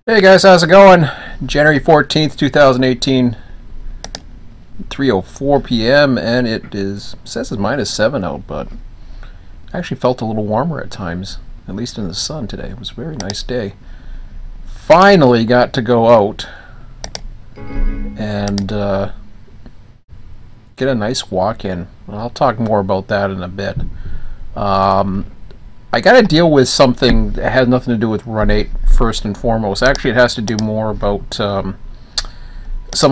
Hey guys, how's it going? January 14th, 2018, 3:04 p.m. and it says it's -7 out, but I actually felt a little warmer at times, at least in the sun today. It was a very nice day. Finally got to go out and get a nice walk in. I'll talk more about that in a bit. I got to deal with something that has nothing to do with Run8 first and foremost. Actually, it has to do more about some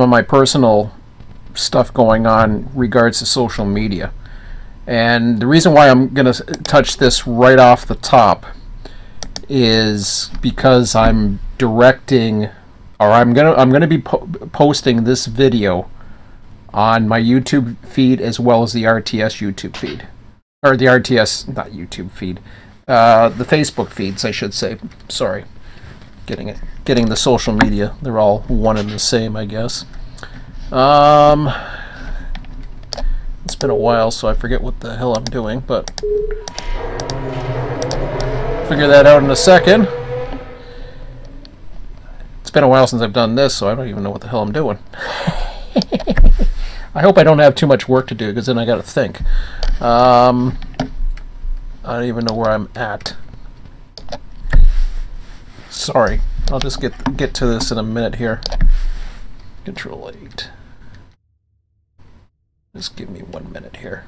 of my personal stuff going on regards to social media. And the reason why I'm going to touch this right off the top is because I'm directing, or I'm going to be posting this video on my YouTube feed as well as the RTS YouTube feed, or the RTS, not YouTube feed. The Facebook feeds, I should say. Sorry, getting the social media. They're all one and the same, I guess. It's been a while, so I forget what the hell I'm doing, but figure that out in a second. It's been a while since I've done this, so I don't even know what the hell I'm doing. I hope I don't have too much work to do, because then I gotta think. I don't even know where I'm at. Sorry, I'll just get to this in a minute here. Control 8. Just give me 1 minute here.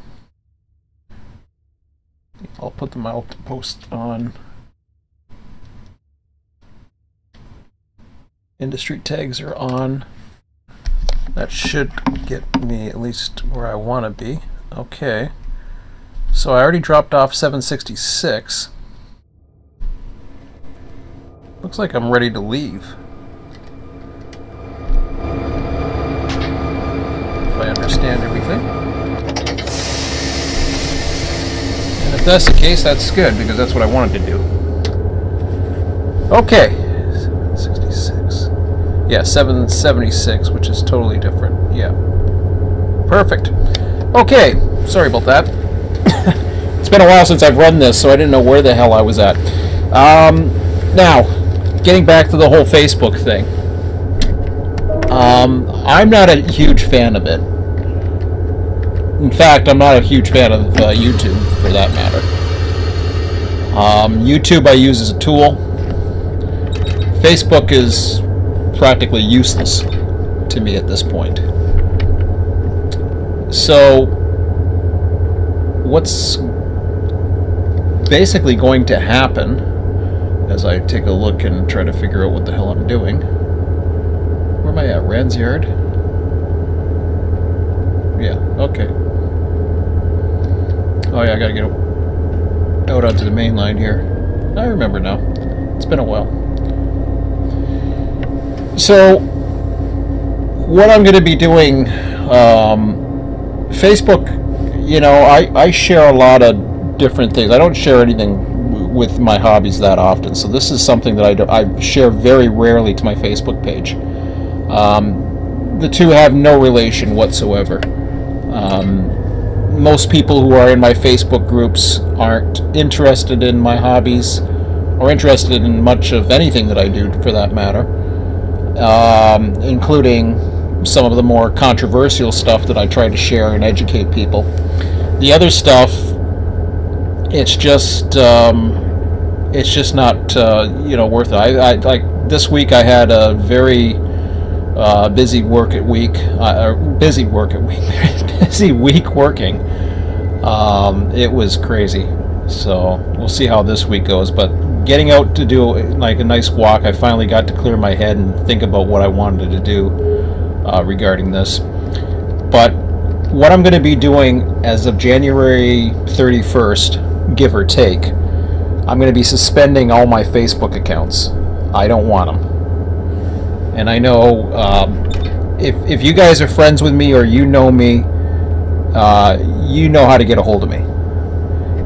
I'll put them out post on. Industry tags are on. That should get me at least where I want to be. Okay. So I already dropped off 766. Looks like I'm ready to leave. If I understand everything. And if that's the case, that's good, because that's what I wanted to do. Okay. 766. Yeah, 776, which is totally different. Yeah. Perfect. Okay. Sorry about that. It's been a while since I've run this, so I didn't know where the hell I was at. Now, getting back to the whole Facebook thing. I'm not a huge fan of it. In fact, I'm not a huge fan of YouTube, for that matter. YouTube I use as a tool. Facebook is practically useless to me at this point. So, what's basically going to happen, as I take a look and try to figure out what the hell I'm doing. Where am I at? Rand's Yard? Yeah, okay. Oh yeah, I gotta get out onto the main line here. I remember now. It's been a while. So, what I'm going to be doing, Facebook, you know, I share a lot of different things. I don't share anything with my hobbies that often, so this is something that I share very rarely to my Facebook page. The two have no relation whatsoever. Most people who are in my Facebook groups aren't interested in my hobbies, or interested in much of anything that I do, for that matter, including some of the more controversial stuff that I try to share and educate people. The other stuff, it's just not you know, worth it. I like this week I had a very busy week working. It was crazy. So we'll see how this week goes. But getting out to do like a nice walk, I finally got to clear my head and think about what I wanted to do regarding this. But what I'm going to be doing as of January 31st, give or take, I'm going to be suspending all my Facebook accounts. I don't want them. And I know if you guys are friends with me or you know me, you know how to get a hold of me.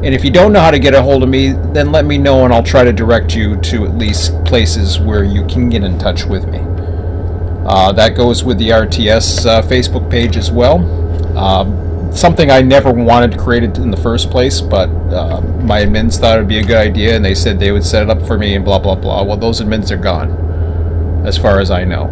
And if you don't know how to get a hold of me, then let me know and I'll try to direct you to at least places where you can get in touch with me. That goes with the RTS Facebook page as well. Something I never wanted to create it in the first place, but my admins thought it would be a good idea, and they said they would set it up for me and blah, blah, blah. Well, those admins are gone. as far as I know.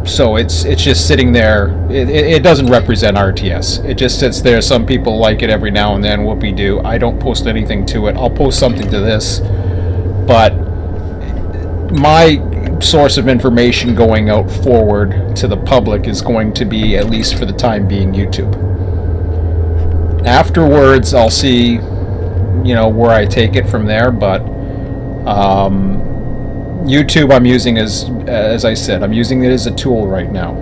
So it's just sitting there. It doesn't represent RTS. It just sits there. Some people like it every now and then. Whoopie-doo. I don't post anything to it. I'll post something to this, but my source of information going out forward to the public is going to be, at least for the time being, YouTube. Afterwards, I'll see, you know, where I take it from there, but YouTube I'm using as I said, I'm using it as a tool right now.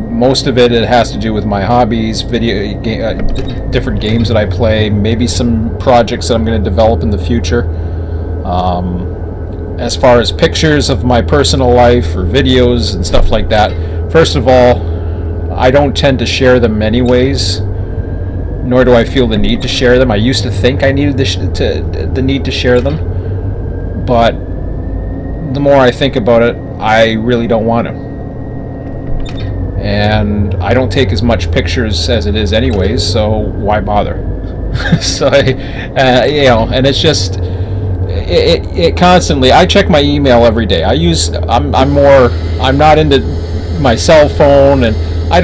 Most of it has to do with my hobbies, different games that I play, maybe some projects that I'm going to develop in the future. As far as pictures of my personal life or videos and stuff like that, first of all, I don't tend to share them anyways, nor do I feel the need to share them. I used to think I needed the need to share them, but the more I think about it, I really don't want to. And I don't take as much pictures as it is anyways, so why bother? So you know, and it's just it constantly. I check my email every day. I'm not into my cell phone, and I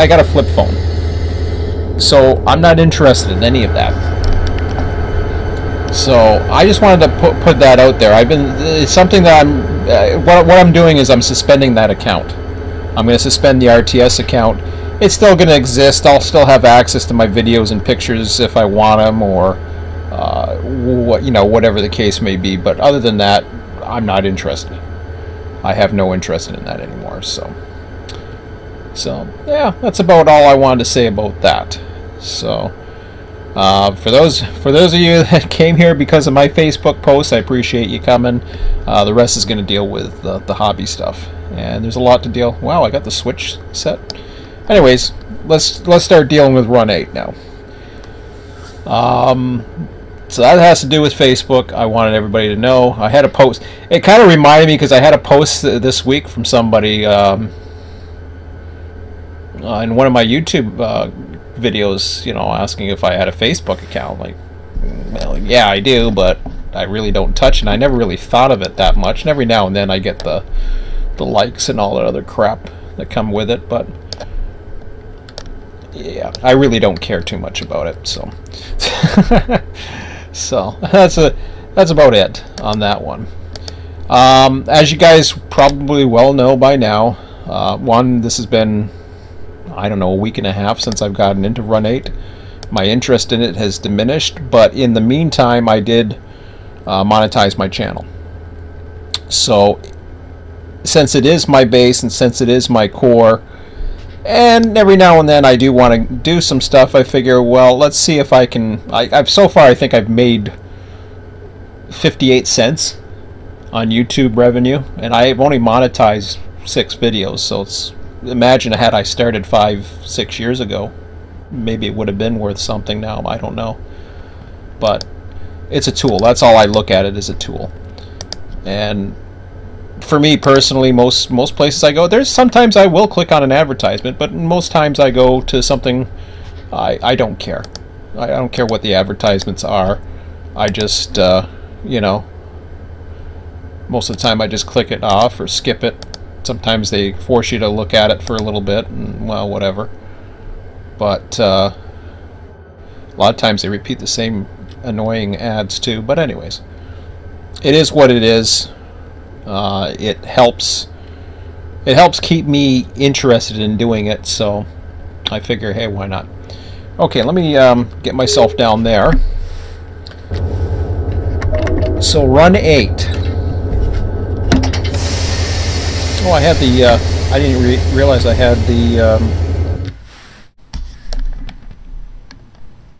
got a flip phone, so I'm not interested in any of that. So I just wanted to put that out there. It's something that what I'm doing is I'm suspending that account. I'm going to suspend the RTS account. It's still going to exist. I'll still have access to my videos and pictures if I want them, or you know, whatever the case may be. But other than that, I'm not interested. I have no interest in that anymore. So yeah, that's about all I wanted to say about that. So. For those of you that came here because of my Facebook post, I appreciate you coming. The rest is going to deal with the hobby stuff, and there's a lot to deal. Wow, I got the Switch set. Anyways, let's start dealing with Run8 now. So that has to do with Facebook. I wanted everybody to know. I had a post. It kind of reminded me because I had a post this week from somebody in one of my YouTube videos, you know, asking if I had a Facebook account. Like, well, yeah, I do, but I really don't touch it. I never really thought of it that much, and every now and then I get the likes and all that other crap that come with it, but yeah, I really don't care too much about it. So so that's about it on that one. As you guys probably well know by now, this has been, I don't know, a week and a half since I've gotten into Run8. My interest in it has diminished, but in the meantime I did monetize my channel. So since it is my base and since it is my core, and every now and then I do want to do some stuff, I figure, well, let's see if I can. So far I think I've made 58 cents on YouTube revenue, and I've only monetized 6 videos, so it's, imagine had I started 5-6 years ago, maybe it would have been worth something now. I don't know, but it's a tool. That's all I look at it as, a tool. And for me personally, most places I go, there's sometimes I will click on an advertisement, but most times I go to something I don't care. I don't care what the advertisements are. I just you know, most of the time I just click it off or skip it. Sometimes they force you to look at it for a little bit, and well, whatever. But a lot of times they repeat the same annoying ads too. But anyways, it is what it is. It helps keep me interested in doing it, so I figure, hey, why not? Okay, let me get myself down there. So Run8. Oh, I had the, I didn't realize I had the,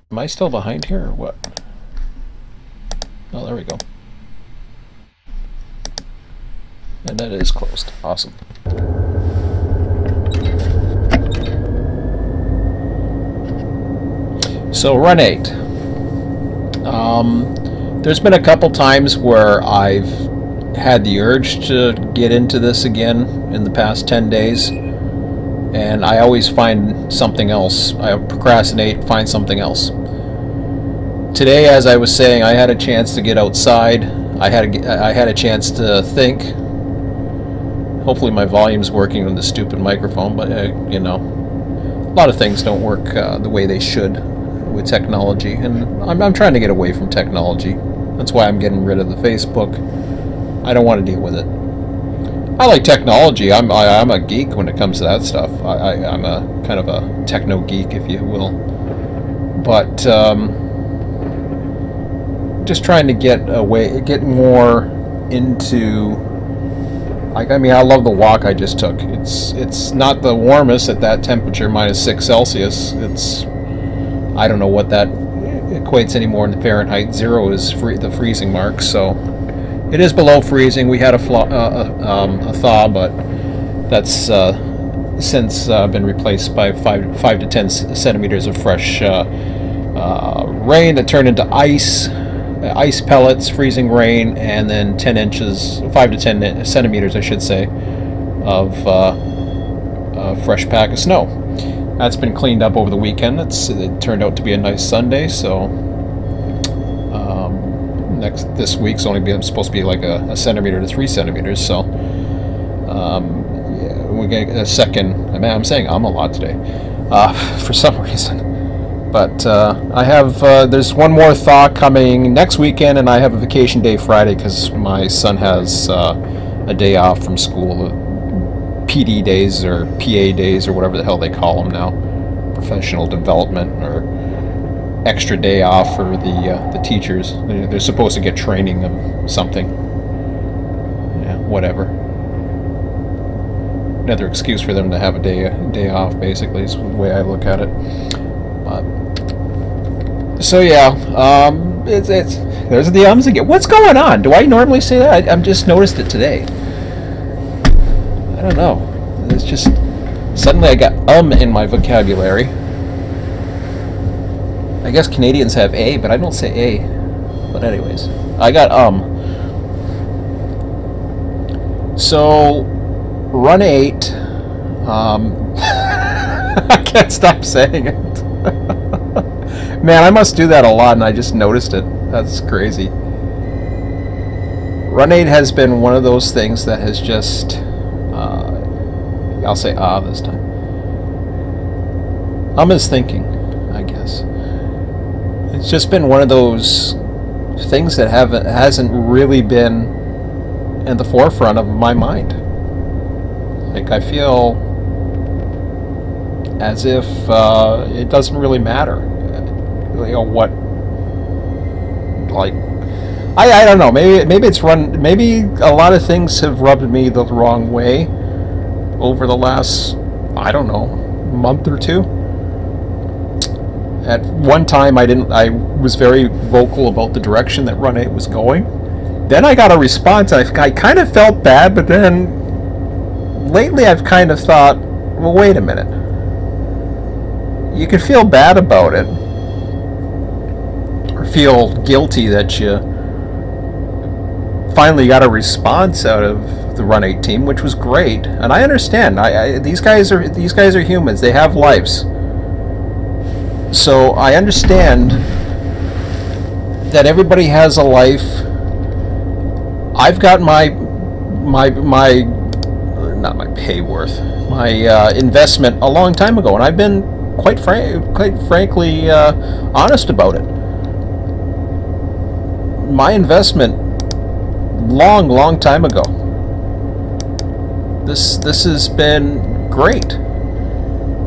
am I still behind here or what? Oh, there we go. And that is closed. Awesome. So Run8. There's been a couple times where I've had the urge to get into this again in the past 10 days, and I always find something else. I procrastinate, find something else. Today, as I was saying, I had a chance to get outside. I had a chance to think. Hopefully my volume's working on the stupid microphone, but you know, a lot of things don't work the way they should with technology, and I'm trying to get away from technology. That's why I'm getting rid of the Facebook. I don't want to deal with it. I like technology. I'm a geek when it comes to that stuff. I'm a kind of a techno geek, if you will. But just trying to get more into. Like, I mean, I love the walk I just took. It's not the warmest at that temperature, -6 Celsius. It's, I don't know what that equates anymore in Fahrenheit. 0 is the freezing mark, so it is below freezing. We had a thaw, but that's since been replaced by 5 to 10 centimeters of fresh rain that turned into ice pellets, freezing rain, and then 10 inches, 5 to 10 centimeters, I should say, of a fresh pack of snow. That's been cleaned up over the weekend. It turned out to be a nice Sunday, so this week's only supposed to be like a centimeter to 3 centimeters. So yeah, we get a second. I mean, I'm saying a lot today for some reason. But I have there's one more thaw coming next weekend, and I have a vacation day Friday because my son has a day off from school. PD days or PA days or whatever the hell they call them now, professional development, or extra day off for the teachers. They're supposed to get training of something. Yeah, whatever. Another excuse for them to have a day off, basically, is the way I look at it. So yeah, it's there's the ums again. What's going on? Do I normally say that? I've just noticed it today. I don't know. It's just suddenly I got in my vocabulary. I guess Canadians have a, but I don't say a. But anyways, I got So Run8. I can't stop saying it. Man, I must do that a lot, and I just noticed it. That's crazy. Run8 has been one of those things that has just, I'll say this time. Is thinking, I guess. It's just been one of those things that hasn't really been in the forefront of my mind. Like, I feel as if it doesn't really matter. You know what? Like, I don't know. Maybe it's maybe a lot of things have rubbed me the wrong way over the last, I don't know, month or two. At one time, I was very vocal about the direction that Run8 was going. Then I got a response. I kind of felt bad, but then lately I've kind of thought, well, wait a minute. You can feel bad about it, or feel guilty that you finally got a response out of the Run8 team, which was great. And I understand. These guys are humans. They have lives. So I understand that everybody has a life. I've got my not my pay worth, my investment a long time ago, and I've been quite frankly honest about it. My investment long time ago. This has been great.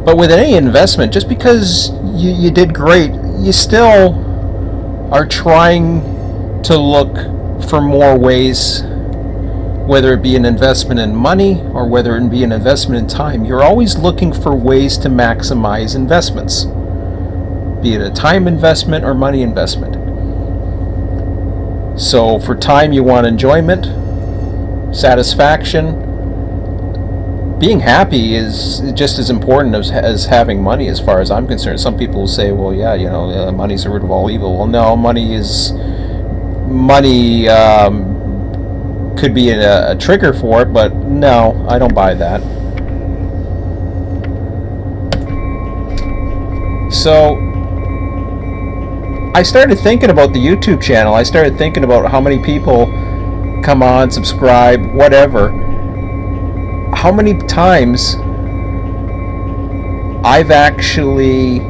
But with any investment, just because you did great, you still are trying to look for more ways, whether it be an investment in money or whether it be an investment in time. You're always looking for ways to maximize investments, be it a time investment or money investment. So for time, you want enjoyment, satisfaction. Being happy is just as important as having money, as far as I'm concerned. Some people will say, well, yeah, you know, money's the root of all evil. Well, no, money could be a trigger for it, but no, I don't buy that. So I started thinking about the YouTube channel. I started thinking about how many people come on, subscribe, whatever. How many times I've actually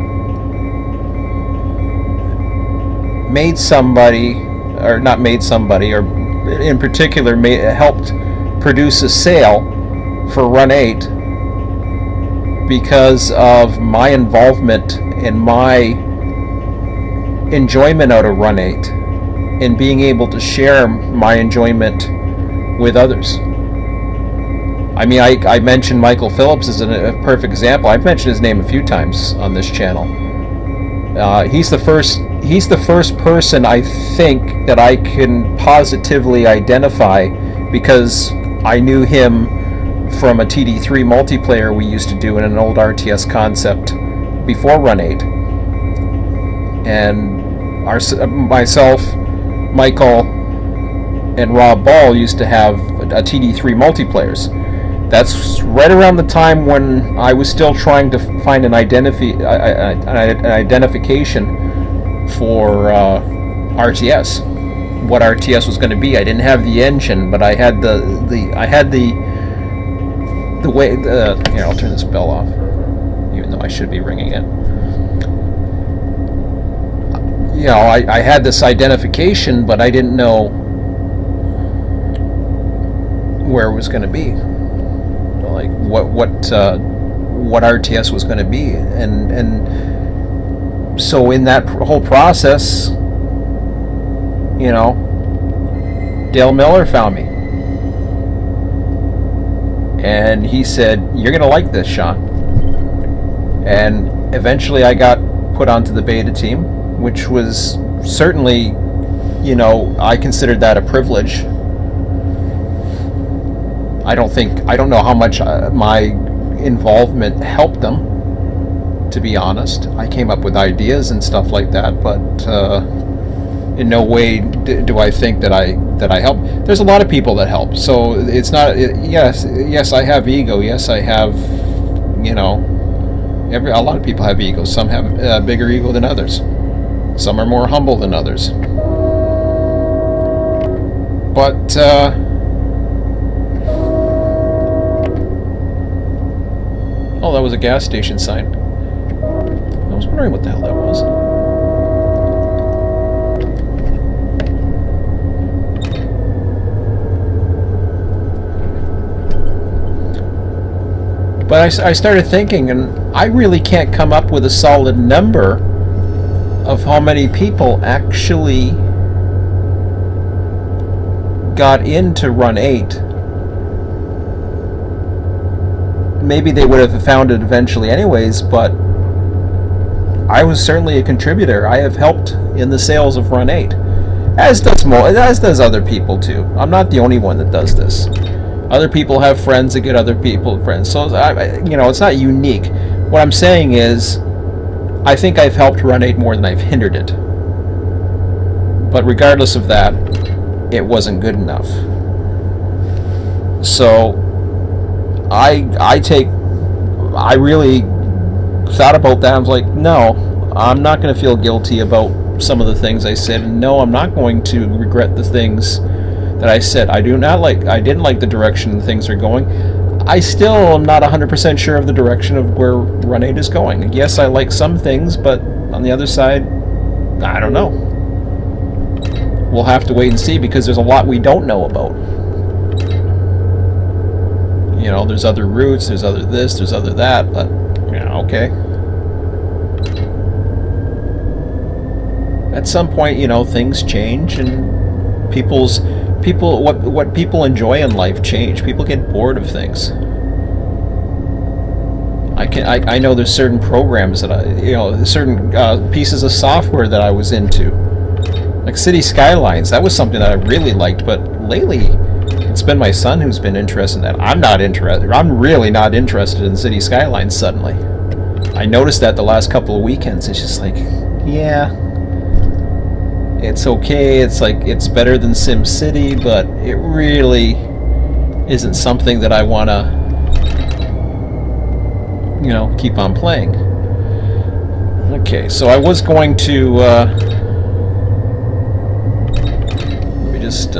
made somebody, or not made somebody, or in particular helped produce a sale for Run8 because of my involvement and my enjoyment out of Run8 and being able to share my enjoyment with others. I mean, I mentioned Michael Phillips as a perfect example. I've mentioned his name a few times on this channel. He's the first person I think that I can positively identify, because I knew him from a TD3 multiplayer we used to do in an old RTS concept before Run8. And myself, Michael, and Rob Ball used to have a TD3 multiplayers. That's right around the time when I was still trying to find an identification for RTS. What RTS was going to be. I didn't have the engine, but I had the way. Here, I'll turn this bell off, even though I should be ringing it. You know, I had this identification, but I didn't know where it was going to be, like what RTS was going to be, and so in that whole process, you know, Dale Miller found me, and he said, "You're going to like this, Sean." And eventually, I got put onto the beta team, which was certainly, you know, I considered that a privilege. I don't know how much my involvement helped them, to be honest. I came up with ideas and stuff like that, but in no way do I think that I help. There's a lot of people that help, so it's not. Yes, I have ego. Yes, I have. You know, a lot of people have egos. Some have a bigger ego than others. Some are more humble than others. But oh, that was a gas station sign. I was wondering what the hell that was. But I started thinking, and I really can't come up with a solid number of how many people actually got into Run8. Maybe they would have found it eventually anyways, but I was certainly a contributor. I have helped in the sales of Run8, as does other people too. I'm not the only one that does this. Other people have friends that get other people friends, so you know, it's not unique. What I'm saying is, I think I've helped Run8 more than I've hindered it. But regardless of that, it wasn't good enough. So I really thought about that. I was like, no, I'm not going to feel guilty about some of the things I said, and no, I'm not going to regret the things that I said. I didn't like the direction things are going. I still am not 100% sure of the direction of where Run8 is going. Yes, I like some things, but on the other side, I don't know. We'll have to wait and see, because there's a lot we don't know about. You know, there's other routes, there's other this, there's other that, but, yeah, okay. At some point, you know, things change, and what people enjoy in life change. People get bored of things. I know there's certain programs that certain pieces of software that I was into, like City Skylines. That was something that I really liked, but lately it's been my son who's been interested in that. I'm not interested. I'm really not interested in City Skylines suddenly. I noticed that the last couple of weekends. It's just like, yeah, it's okay. It's like, it's better than Sim City, but it really isn't something that I want to, you know, keep on playing. Okay, so I was going to just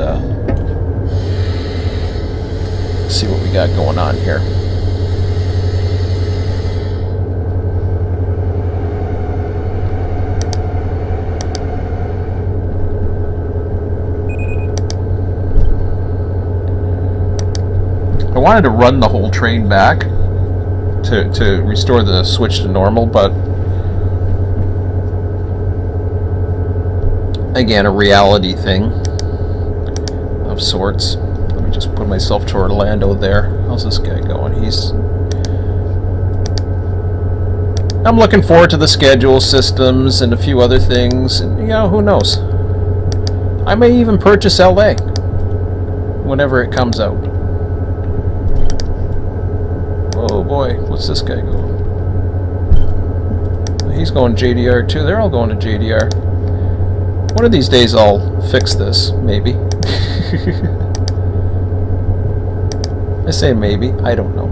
see what we got going on here. I wanted to run the whole train back to restore the switch to normal, but again, a reality thing of sorts. Let me just put myself to Orlando there. How's this guy going? I'm looking forward to the schedule systems and a few other things, and you know, who knows? I may even purchase LA whenever it comes out. Oh boy, what's this guy going? He's going JDR too. They're all going to JDR. One of these days I'll fix this, maybe. I say maybe, I don't know.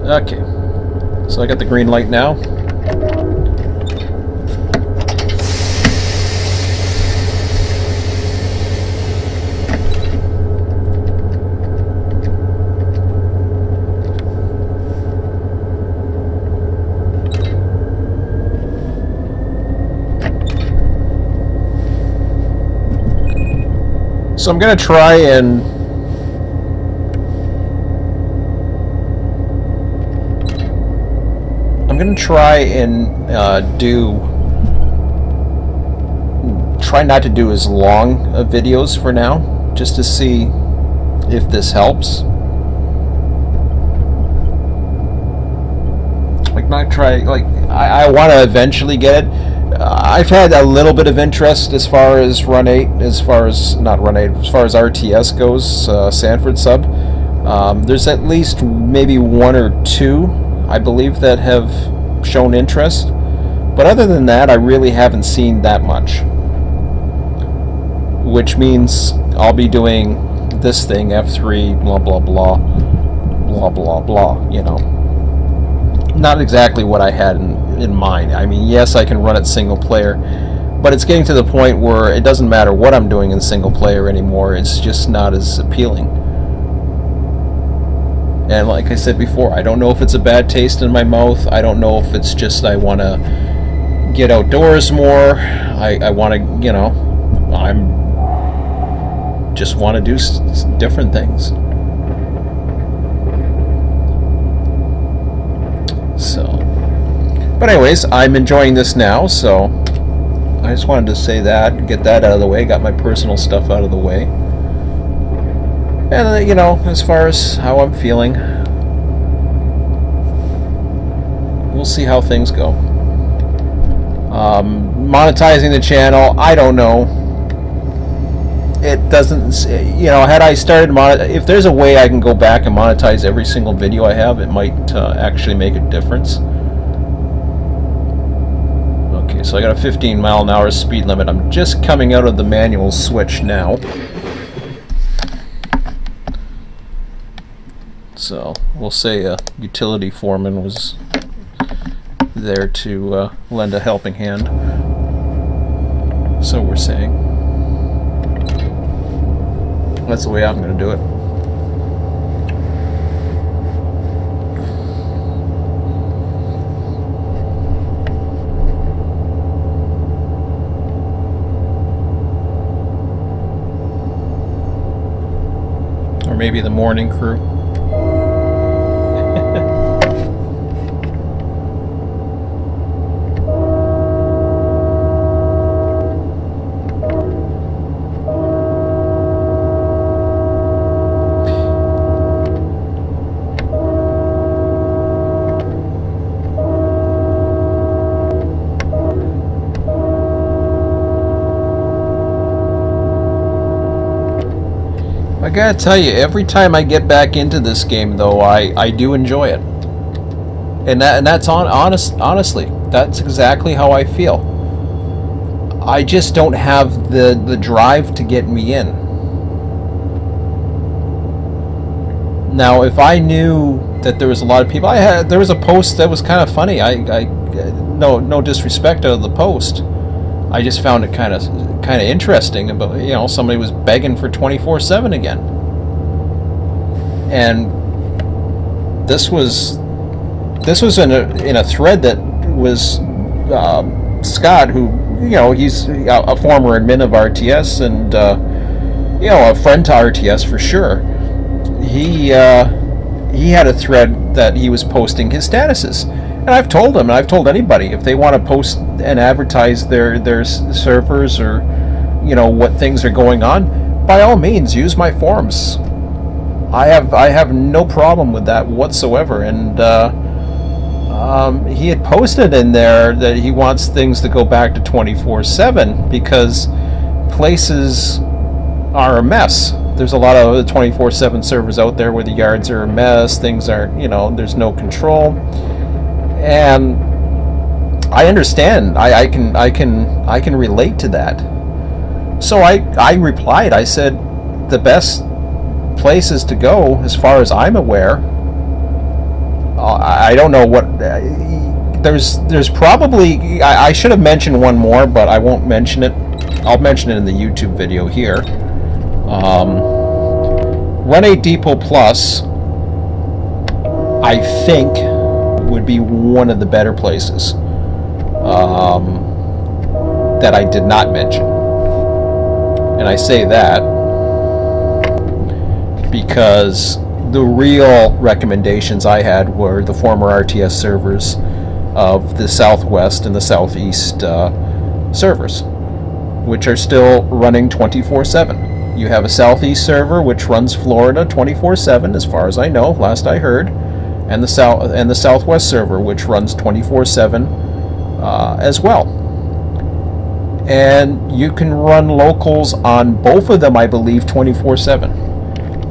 Okay, so I got the green light now. So I'm going to try and try not to do as long of videos for now, just to see if this helps. I want to eventually get it. I've had a little bit of interest as far as Run8, as far as RTS goes, Sanford sub. There's at least maybe one or two, I believe, that have shown interest. But other than that, I really haven't seen that much. Which means I'll be doing this thing, F3, blah, blah, blah, blah, blah, blah, you know. Not exactly what I had in mind. I mean, yes, I can run it single player, but it's getting to the point where it doesn't matter what I'm doing in single player anymore. It's just not as appealing. And like I said before, I don't know if it's a bad taste in my mouth. I don't know if it's just I want to get outdoors more. I want to, you know, just want to do different things. So, but anyways, I'm enjoying this now, so I just wanted to say that, get that out of the way, got my personal stuff out of the way. And, you know, as far as how I'm feeling, we'll see how things go. Monetizing the channel, I don't know. It doesn't, you know, had I started if there's a way I can go back and monetize every single video I have, it might actually make a difference. Okay, so I got a 15-mile-an-hour speed limit. I'm just coming out of the manual switch now. So we'll say a utility foreman was there to lend a helping hand. So we're saying. That's the way I'm going to do it. Or maybe the morning crew. I gotta tell you, every time I get back into this game, though, I do enjoy it, and that's honestly, that's exactly how I feel. I just don't have the drive to get me in. Now, if I knew that there was a lot of people, there was a post that was kind of funny. No disrespect out of the post. I just found it kind kind of interesting. About, you know, somebody was begging for 24/7 again, and this was in a thread that was Scott, who, you know, he's a former admin of RTS and you know, a friend to RTS for sure. He had a thread that he was posting his statuses, and I've told him, and I've told anybody, if they want to post and advertise their servers, or, you know, what things are going on, by all means use my forums. I have no problem with that whatsoever. And he had posted in there that he wants things to go back to 24/7 because places are a mess. There's a lot of 24/7 servers out there where the yards are a mess, things aren't, you know, there's no control. And I understand. I can relate to that. So I replied. I said the best places to go, as far as I'm aware, I don't know what, there's probably, I should have mentioned one more, but I won't mention it. I'll mention it in the YouTube video here. Run8V2 Plus, I think, would be one of the better places that I did not mention. And I say that because the real recommendations I had were the former RTS servers of the Southwest and the Southeast servers, which are still running 24/7. You have a Southeast server which runs Florida 24/7, as far as I know, last I heard, and the Southwest server which runs 24/7 as well. And you can run locals on both of them, I believe, 24/7.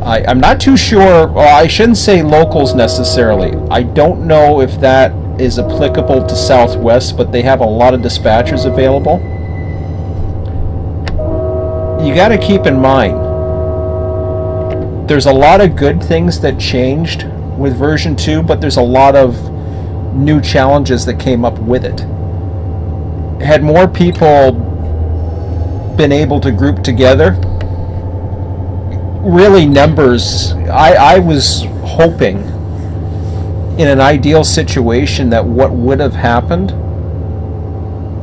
I'm not too sure, well, I shouldn't say locals necessarily. I don't know if that is applicable to Southwest, but they have a lot of dispatchers available. You got to keep in mind, there's a lot of good things that changed with version 2, but there's a lot of new challenges that came up with it. Had more people been able to group together, really numbers, I was hoping in an ideal situation that what would have happened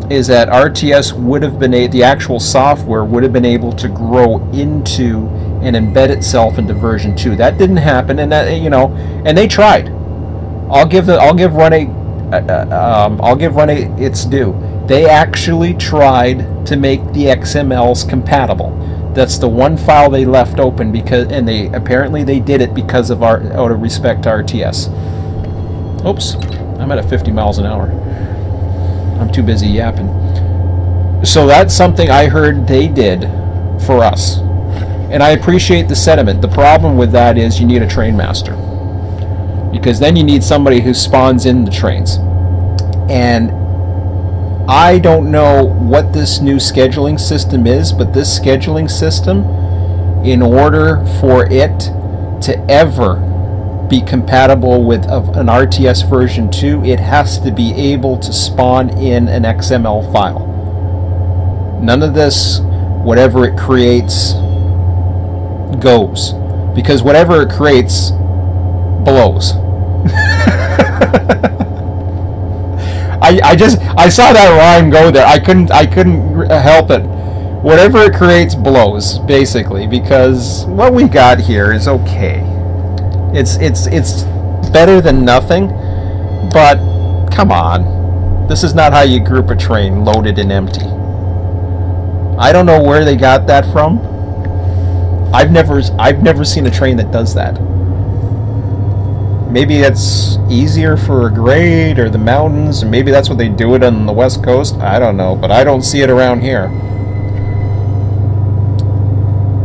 is that RTS would have been the actual software would have been able to grow into and embed itself into version 2. That didn't happen, and that, you know, and they tried. I'll give Run8 its due. They actually tried to make the XMLs compatible. That's the one file they left open, because, and they apparently they did it because of out of respect to RTS. Oops, I'm at 50 miles an hour. I'm too busy yapping. So that's something I heard they did for us, and I appreciate the sentiment. The problem with that is you need a train master, because then you need somebody who spawns in the trains. And I don't know what this new scheduling system is, but this scheduling system, in order for it to ever be compatible with an RTS version 2, it has to be able to spawn in an XML file. None of this, whatever it creates, goes, because whatever it creates blows. I saw that rhyme go there. I couldn't help it. Whatever it creates blows, basically, because what we got here is okay. It's better than nothing, but come on. This is not how you group a train loaded and empty. I don't know where they got that from. I've never seen a train that does that. Maybe it's easier for a grade or the mountains, and maybe that's what they do it on the West Coast. I don't know, but I don't see it around here.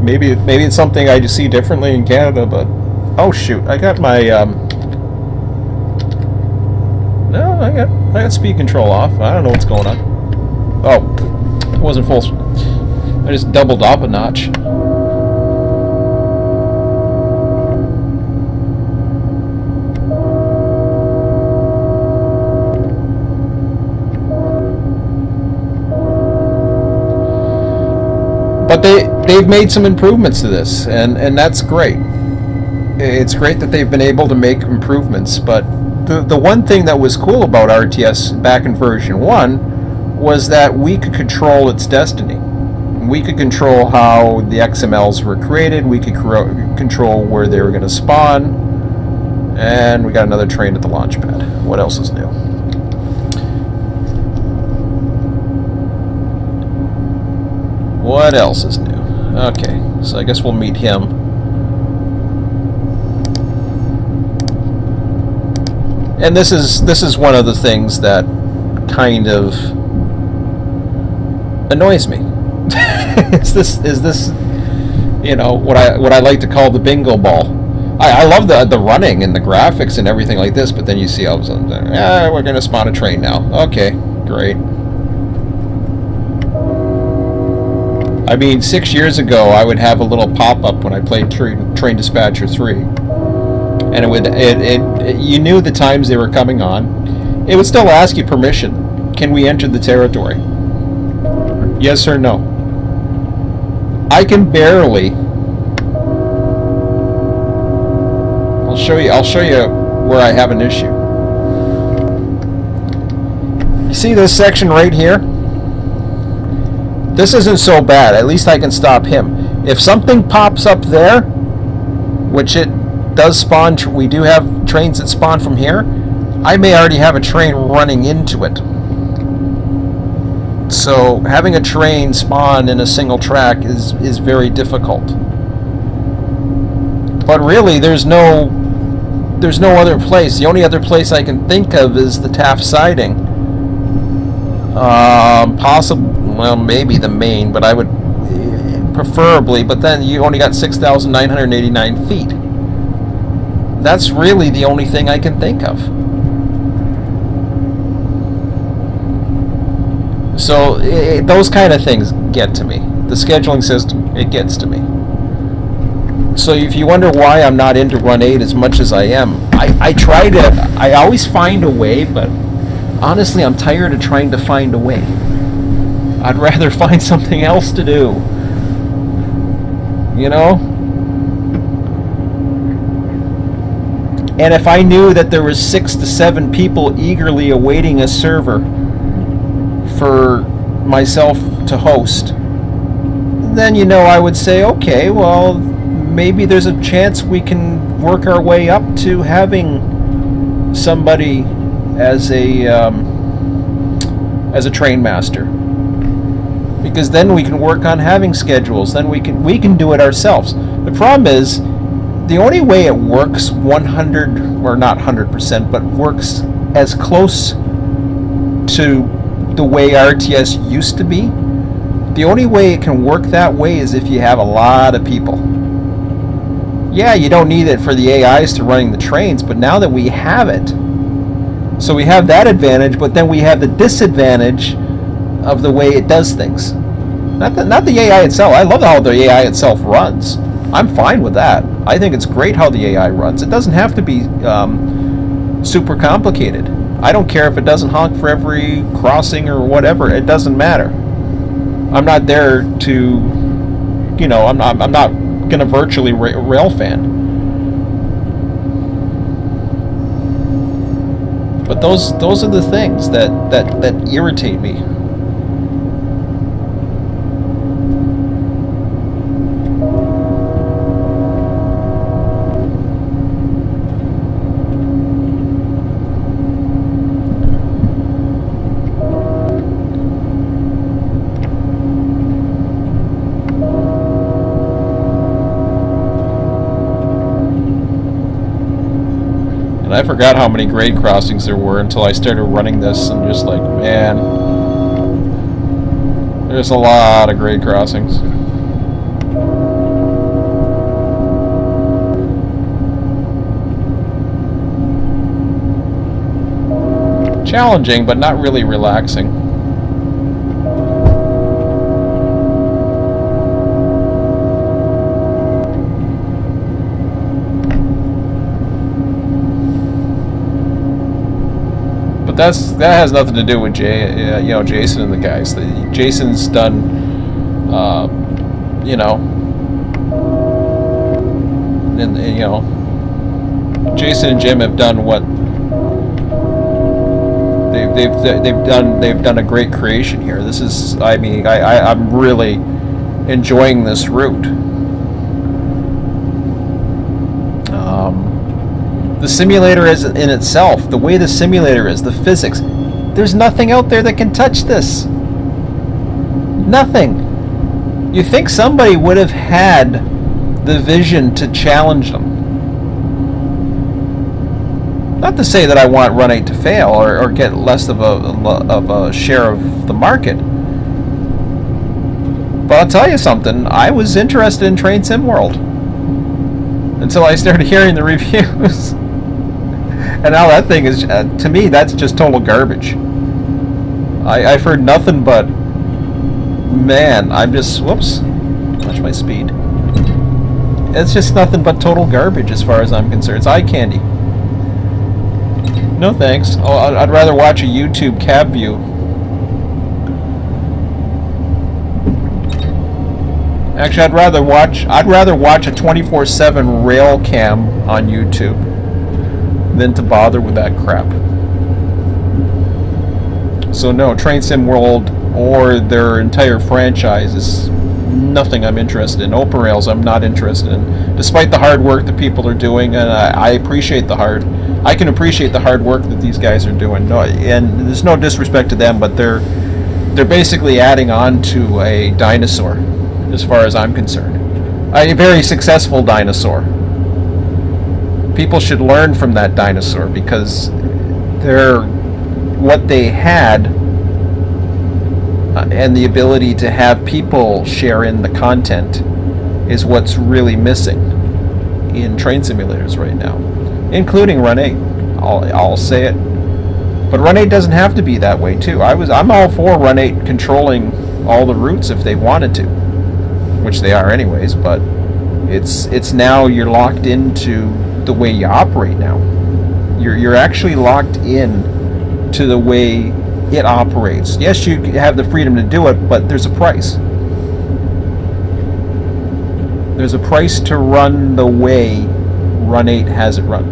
Maybe it's something I just see differently in Canada, but oh shoot, I got my no, I got speed control off. I don't know what's going on. Oh, it wasn't full. I just doubled up a notch. But they've made some improvements to this, and that's great. It's great that they've been able to make improvements, but the one thing that was cool about RTS back in version 1 was that we could control its destiny. We could control how the XMLs were created, we could control where they were going to spawn, and we got another train at the launch pad. What else is new? What else is new? Okay, so I guess we'll meet him. And this is one of the things that kind of annoys me. is this you know what I like to call the bingo ball. I love the running and the graphics and everything like this, but then you see all of a sudden, we're gonna spawn a train now. Okay, great. I mean, 6 years ago I would have a little pop-up when I played Train Dispatcher 3, and you knew the times they were coming on. It would still ask you permission. Can we enter the territory? Yes or no? I can barely. I'll show you where I have an issue. You see this section right here? This isn't so bad. At least I can stop him. If something pops up there, which it does spawn, we do have trains that spawn from here, I may already have a train running into it. So having a train spawn in a single track is very difficult. But really, there's no other place. The only other place I can think of is the Taft siding. Well, maybe the main, but I would preferably. But then you only got 6,989 feet. That's really the only thing I can think of. So those kind of things get to me. The scheduling system, it gets to me. So if you wonder why I'm not into Run8 as much as I am, I always find a way, but honestly I'm tired of trying to find a way. I'd rather find something else to do. You know? And if I knew that there was 6 to 7 people eagerly awaiting a server for myself to host, then I would say, okay, well, maybe there's a chance we can work our way up to having somebody as a train master, because then we can work on having schedules. Then we can do it ourselves. The problem is, the only way it works 100 or not 100%, but works as close to the way RTS used to be, the only way it can work that way is if you have a lot of people. Yeah, you don't need it for the AIs to running the trains, but now that we have it, so we have that advantage, but then we have the disadvantage of the way it does things. Not the AI itself. I love how the AI itself runs. I'm fine with that. I think it's great how the AI runs. It doesn't have to be super complicated. I don't care if it doesn't honk for every crossing or whatever. It doesn't matter. I'm not there to, I'm not gonna virtually rail fan. But those are the things that irritate me. And I forgot how many grade crossings there were until I started running this, and just like, man, there's a lot of grade crossings. Challenging, but not really relaxing. That has nothing to do with Jason and the guys. Jason's done you know, and you know, Jason and Jim have done what they've done a great creation here. This is, I mean, I'm really enjoying this route. The simulator is in itself, the way the simulator is, the physics. There's nothing out there that can touch this. Nothing. You think somebody would have had the vision to challenge them. Not to say that I want Run8 to fail or get less of a share of the market. But I'll tell you something, I was interested in Train Sim World until I started hearing the reviews. And now that thing is, to me, that's just total garbage. I've heard nothing but, man, I'm just, whoops, watch my speed. It's just nothing but total garbage as far as I'm concerned. It's eye candy. No thanks. Oh, I'd rather watch a YouTube cab view. Actually, I'd rather watch a 24/7 rail cam on YouTube than to bother with that crap. So no, Train Sim World or their entire franchise is nothing I'm interested in. Open Rails I'm not interested in, despite the hard work that people are doing, and I appreciate I can appreciate the hard work that these guys are doing. No, and there's no disrespect to them, but they're basically adding on to a dinosaur, as far as I'm concerned. A very successful dinosaur. People should learn from that dinosaur because what they had and the ability to have people share in the content is what's really missing in train simulators right now, including Run8. I'll say it, but Run8 doesn't have to be that way too. I'm all for Run8 controlling all the routes if they wanted to, which they are anyways. But it's now you're locked into the way you operate now. You're actually locked in to the way it operates. Yes, you have the freedom to do it, but there's a price. There's a price to run the way Run8 has it run.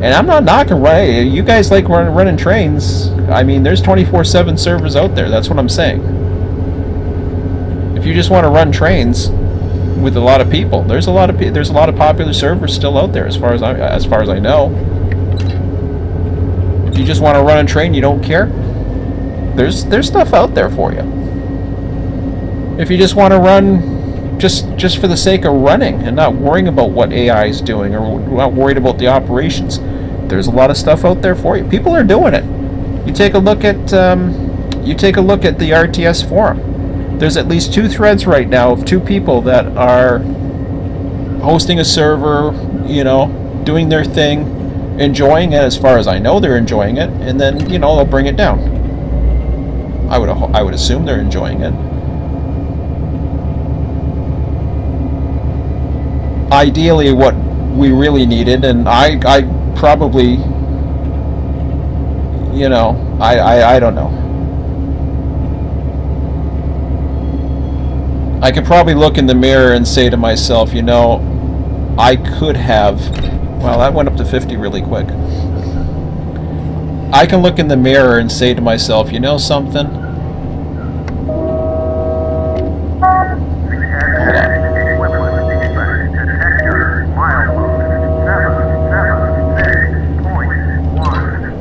And I'm not knocking Run8. You guys like running trains. I mean, there's 24/7 servers out there. That's what I'm saying. If you just want to run trains with a lot of people, there's a lot of popular servers still out there, as far as I know. If you just want to run a train, you don't care, there's stuff out there for you. If you just want to run just for the sake of running and not worrying about what AI is doing or not worried about the operations, there's a lot of stuff out there for you. People are doing it. You take a look at the RTS forum. There's at least 2 threads right now of 2 people that are hosting a server, you know, doing their thing, enjoying it. As far as I know, they're enjoying it, and then, you know, they'll bring it down. I would assume they're enjoying it. Ideally, what we really needed, and I probably, you know, I don't know. I could probably look in the mirror and say to myself, you know, I could have, well, that went up to 50 really quick. I can look in the mirror and say to myself, you know something? Hold on.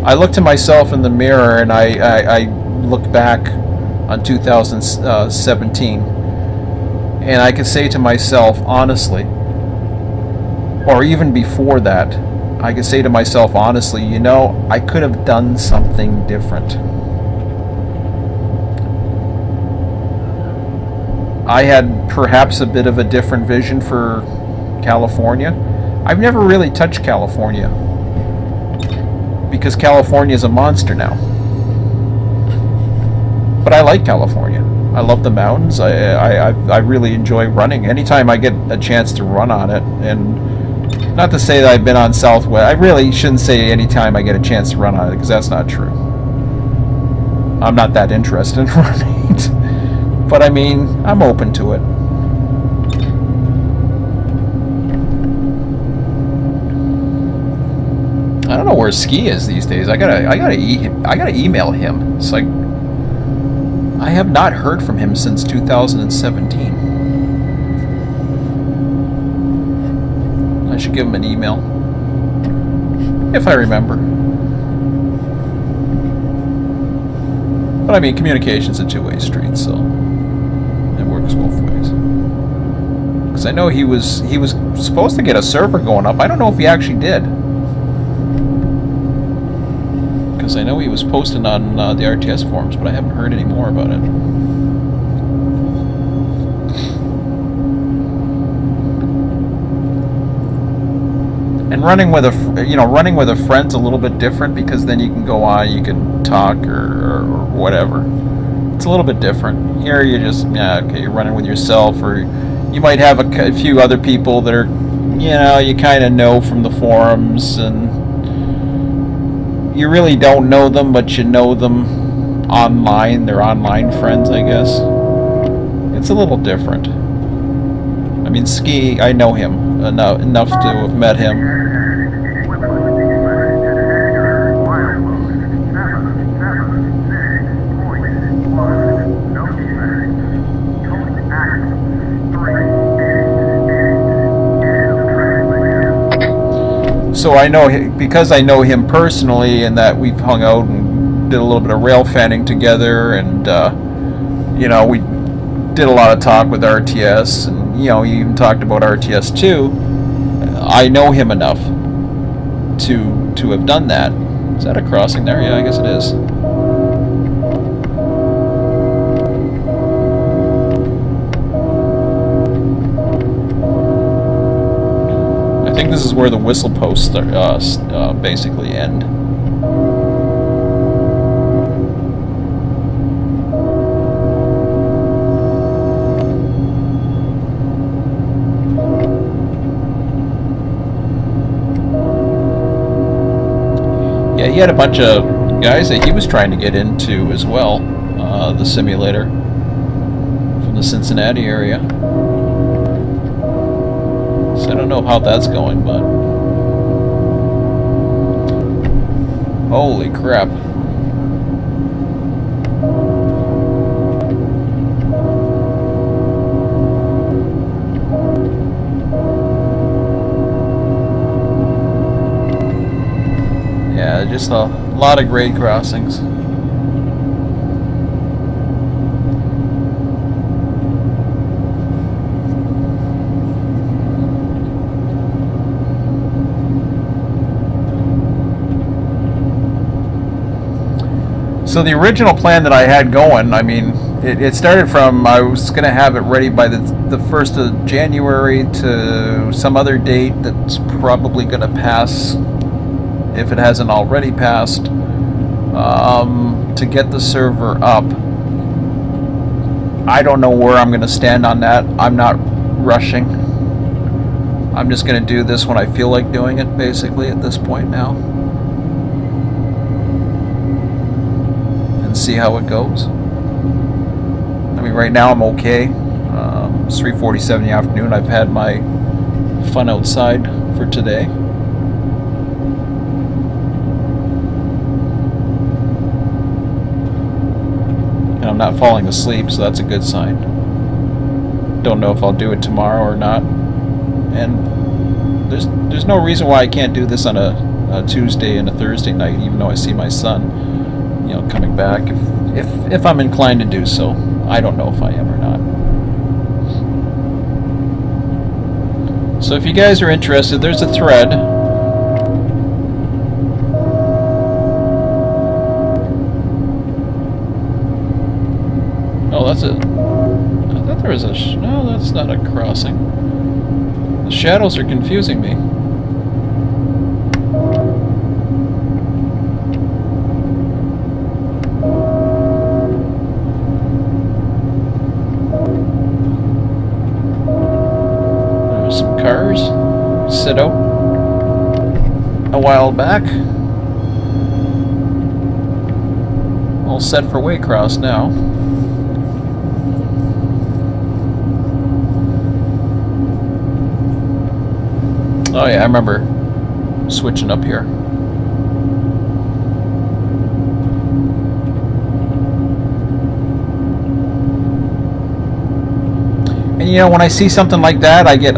I look to myself in the mirror and I look back on 2017, and I can say to myself honestly, or even before that, I can say to myself honestly, you know, I could have done something different. I had perhaps a bit of a different vision for California. I've never really touched California because California is a monster now. But I like California. I love the mountains. I really enjoy running. Anytime I get a chance to run on it, and not to say that I've been on Southwest. I really shouldn't say anytime I get a chance to run on it, because that's not true. I'm not that interested in running. But I mean, I'm open to it. I don't know where Ski is these days. I gotta email him. It's like I have not heard from him since 2017. I should give him an email if I remember. But I mean, communication's a two-way street, so it works both ways. Because I know he was supposed to get a server going up. I don't know if he actually did. Because I know he was posting on the RTS forums, but I haven't heard any more about it. And running with a friend's a little bit different, because then you can go on, you can talk or whatever. It's a little bit different. Here you just, yeah, okay, you're running with yourself, or you might have a few other people that are, you know, you kind of know from the forums, and you really don't know them, but you know them online. They're online friends, I guess. It's a little different. I mean, Ski, I know him enough to have met him. So I know because I know him personally, and that we've hung out and did a little bit of rail fanning together, and you know, we did a lot of talk with RTS, and you know, he even talked about RTS too. I know him enough to have done that. Is that a crossing there? Yeah, I guess it is. I think this is where the whistle posts basically end. Yeah, he had a bunch of guys that he was trying to get into as well, the simulator from the Cincinnati area. So I don't know how that's going, but holy crap. Yeah, just a lot of grade crossings. So the original plan that I had going, I mean, it started from, I was going to have it ready by the 1st of January to some other date that's probably going to pass, if it hasn't already passed, to get the server up. I don't know where I'm going to stand on that. I'm not rushing. I'm just going to do this when I feel like doing it, basically, at this point now. And see how it goes. I mean, right now I'm okay. It's 3:47 in the afternoon. I've had my fun outside for today. I'm not falling asleep, so that's a good sign. Don't know if I'll do it tomorrow or not, and there's no reason why I can't do this on a Tuesday and a Thursday night, even though I see my son, you know, coming back if I'm inclined to do so. I don't know if I am or not. So if you guys are interested, there's a thread. Oh, that's it. I thought there was a... no, that's not a crossing. The shadows are confusing me. There's some cars set out a while back. All set for Waycross now. Oh yeah, I remember switching up here. And you know, when I see something like that, I get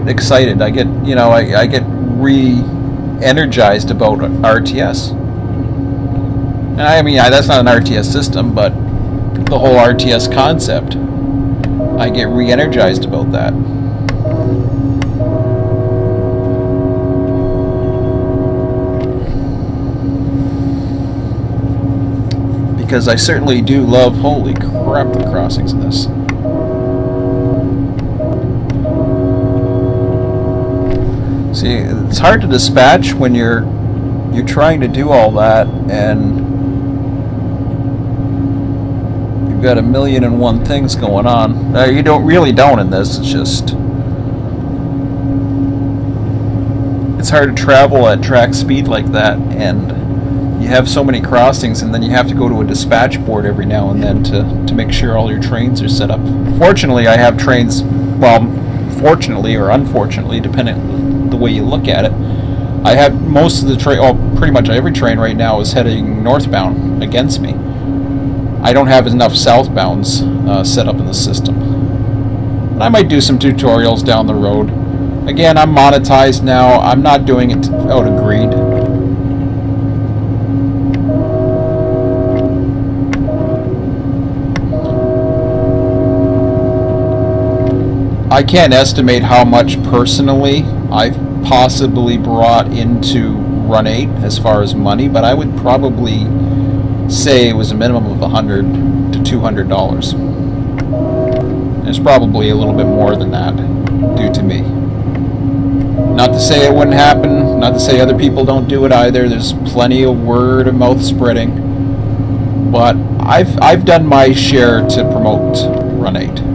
excited. I get, you know, I get re-energized about RTS. And I mean, that's not an RTS system, but the whole RTS concept, I get re-energized about that. Because I certainly do love, holy crap, the crossings in this. See, it's hard to dispatch when you're trying to do all that and you've got 1,000,001 things going on. You really don't in this. It's just, it's hard to travel at track speed like that, and you have so many crossings, and then you have to go to a dispatch board every now and then to make sure all your trains are set up. Fortunately, I have trains, well, fortunately or unfortunately, depending on the way you look at it, I have most of the train, oh, pretty much every train right now is heading northbound against me. I don't have enough southbounds set up in the system. And I might do some tutorials down the road. Again, I'm monetized now. I'm not doing it out of greed. I can't estimate how much personally I've possibly brought into Run8 as far as money, but I would probably say it was a minimum of $100 to $200. It's probably a little bit more than that due to me. Not to say it wouldn't happen, not to say other people don't do it either. There's plenty of word of mouth spreading, but I've done my share to promote Run8.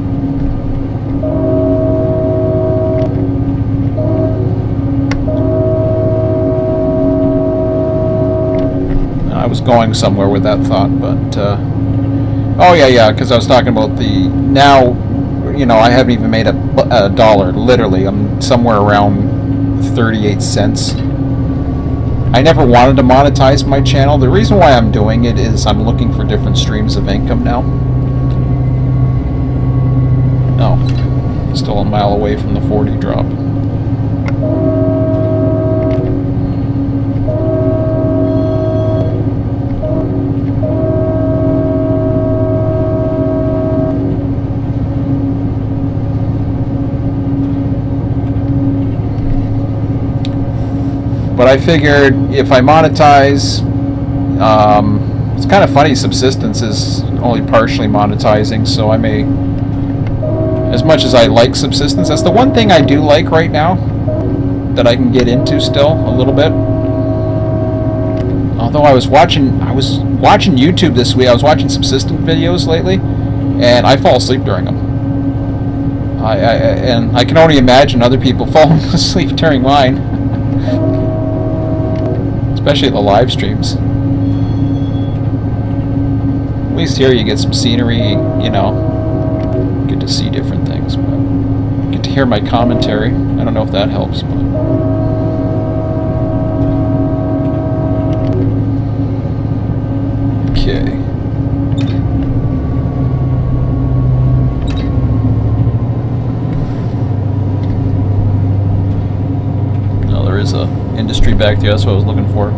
I was going somewhere with that thought, but oh yeah, because I was talking about the, now, you know, I haven't even made a dollar, literally. I'm somewhere around 38 cents. I never wanted to monetize my channel. The reason why I'm doing it is I'm looking for different streams of income now. Oh, still a mile away from the 40 drop. But I figured if I monetize, it's kind of funny, subsistence is only partially monetizing, so I may, as much as I like subsistence, that's the one thing I do like right now, that I can get into still, a little bit. Although I was watching YouTube this week, I was watching subsistence videos lately, and I fall asleep during them. And I can only imagine other people falling asleep during mine. Especially the live streams. At least here you get some scenery, you know, get to see different things, but get to hear my commentary. I don't know if that helps, but okay. No, there is a industry back there, that's what I was looking for.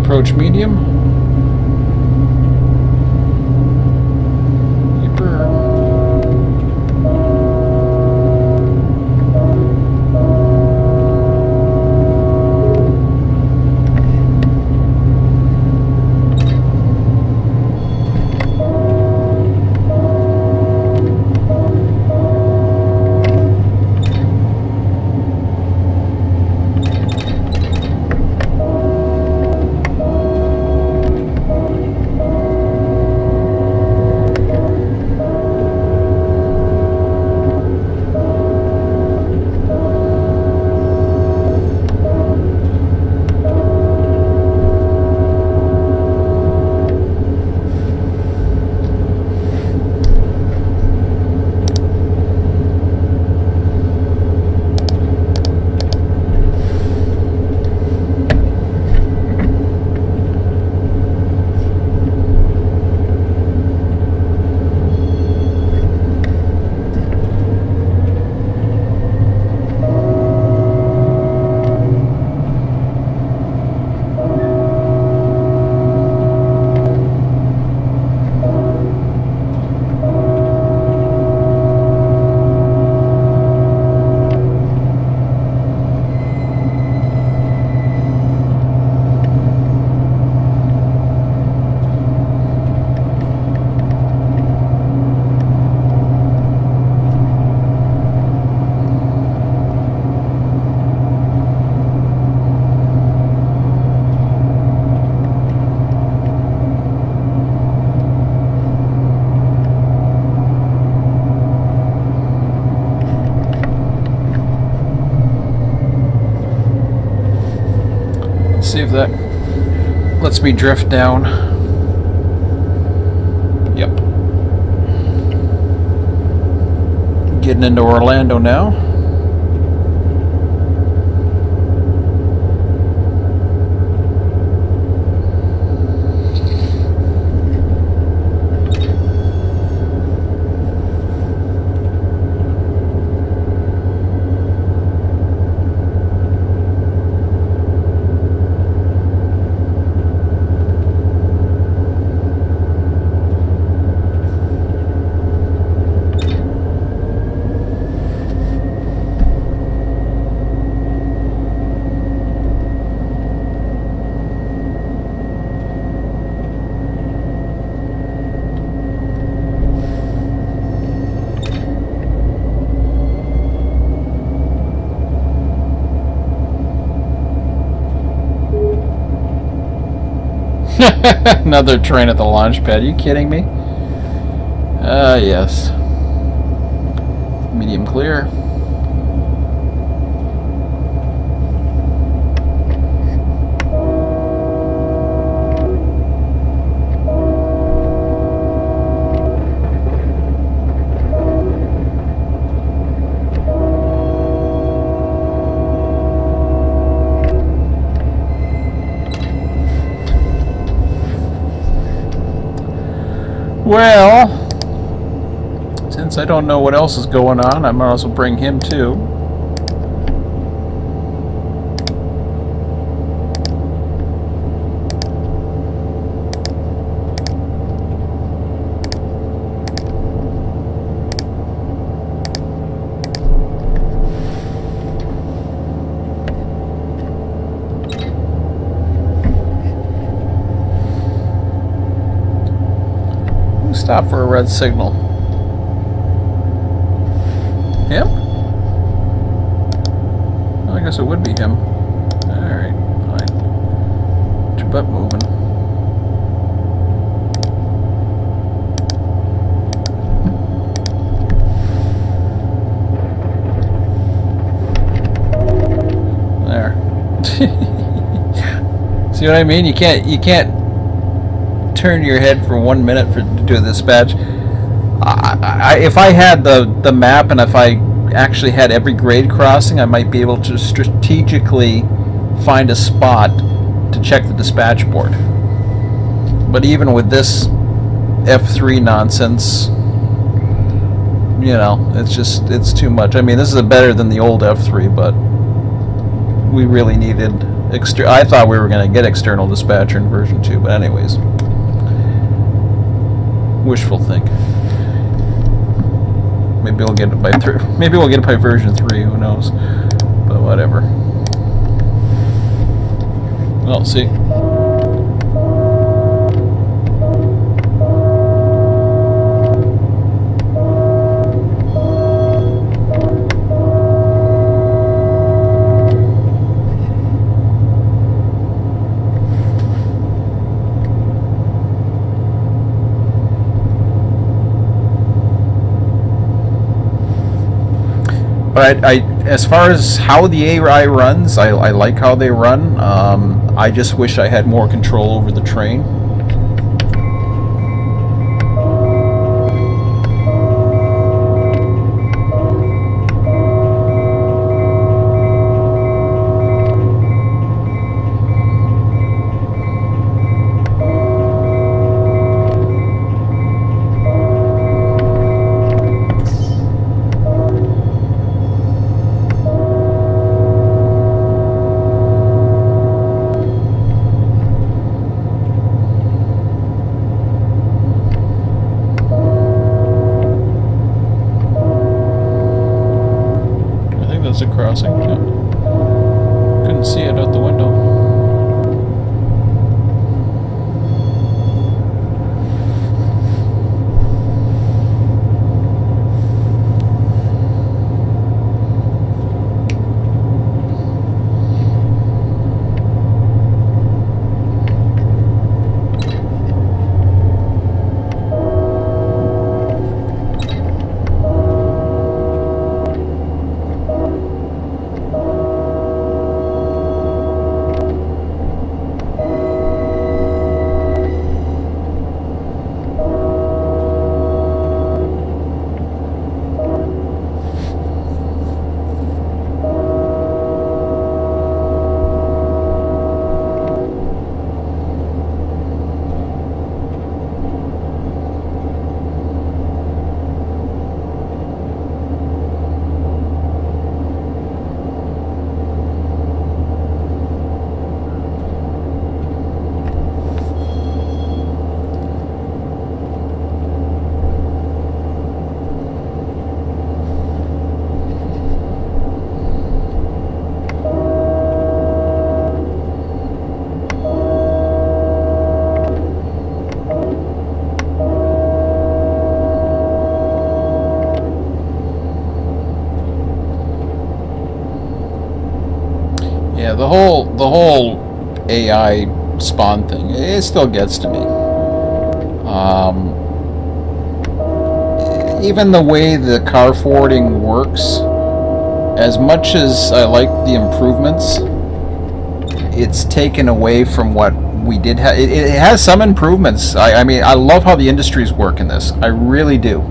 approach medium. Yipper. See if that lets me drift down. Yep. Getting into Orlando now. Another train at the launch pad. Are you kidding me? Yes. Medium clear. Well, since I don't know what else is going on, I might also bring him too. Stop for a red signal. Him? Well, I guess it would be him. Alright, fine. Get your butt moving. There. See what I mean? You can't turn your head for 1 minute to do a dispatch. If I had the map and if I actually had every grade crossing, I might be able to strategically find a spot to check the dispatch board. But even with this F3 nonsense, you know, it's too much. I mean, this is better than the old F3, but we really needed I thought we were going to get external dispatcher in version 2, but anyways. Wishful thinking. Maybe we'll get it by maybe we'll get it by version 3, who knows. But whatever. Well, see. But as far as how the AI runs, I like how they run. I just wish I had more control over the train. A crossing. Yeah. Couldn't see it out the window. Yeah, the whole AI spawn thing, it still gets to me. Even the way the car forwarding works, as much as I like the improvements, it's taken away from what we did have. It has some improvements. I mean, I love how the industries work in this. I really do.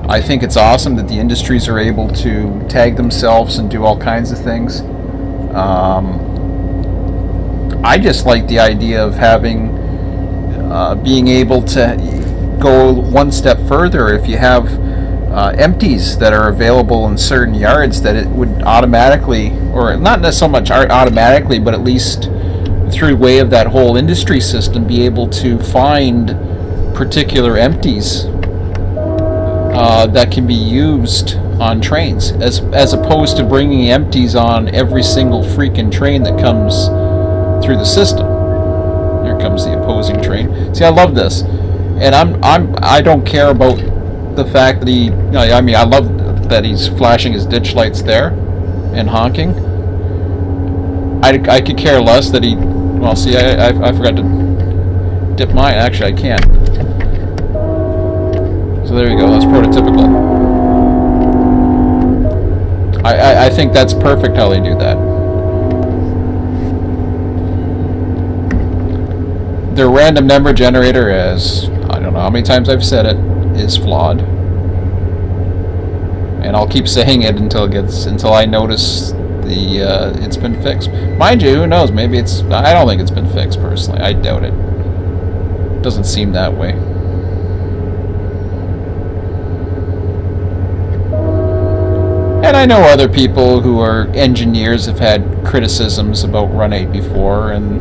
I think it's awesome that the industries are able to tag themselves and do all kinds of things. I just like the idea of having, being able to go one step further. If you have empties that are available in certain yards, that it would automatically, or not so much automatically, but at least through way of that whole industry system, be able to find particular empties that can be used on trains, as opposed to bringing empties on every single freaking train that comes through the system. Here comes the opposing train. See, I love this, and I don't care about the fact that he. I mean, I love that he's flashing his ditch lights there and honking. I could care less that he. Well, see, I forgot to dip mine. Actually, I can't. So there you go. That's prototypical. I think that's perfect how they do that. Their random number generator, as I don't know how many times I've said it, is flawed, and I'll keep saying it until I notice it's been fixed. Mind you, who knows? Maybe it's. I don't think it's been fixed personally. I doubt it. Doesn't seem that way. And I know other people who are engineers have had criticisms about Run8 before, and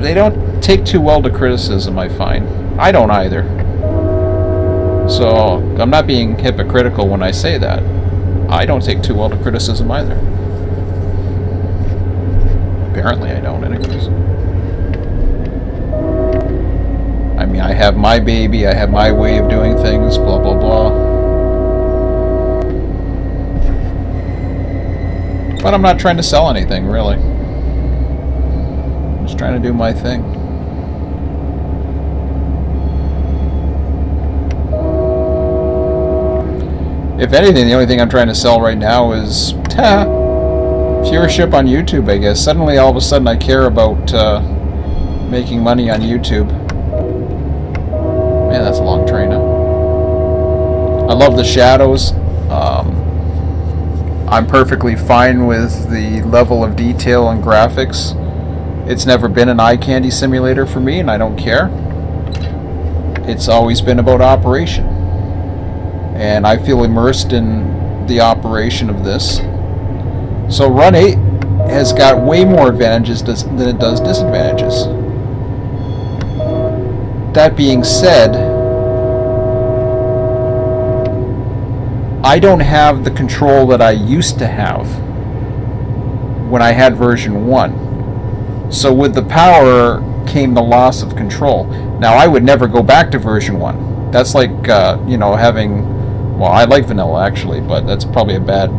they don't take too well to criticism, I find. I don't either. So I'm not being hypocritical when I say that. I don't take too well to criticism either. Apparently I don't, anyways. I mean, I have my baby, I have my way of doing things, blah, blah, blah. But I'm not trying to sell anything, really. I'm just trying to do my thing. If anything, the only thing I'm trying to sell right now is viewership on YouTube, I guess. Suddenly, all of a sudden, I care about making money on YouTube. Man, that's a long train, huh? I love the shadows. I'm perfectly fine with the level of detail and graphics. It's never been an eye candy simulator for me, and I don't care. It's always been about operation. And I feel immersed in the operation of this. So Run8 has got way more advantages than it does disadvantages. That being said, I don't have the control that I used to have when I had version 1. So with the power came the loss of control. Now I would never go back to version 1. That's like, you know, having... Well, I like vanilla actually, but that's probably a bad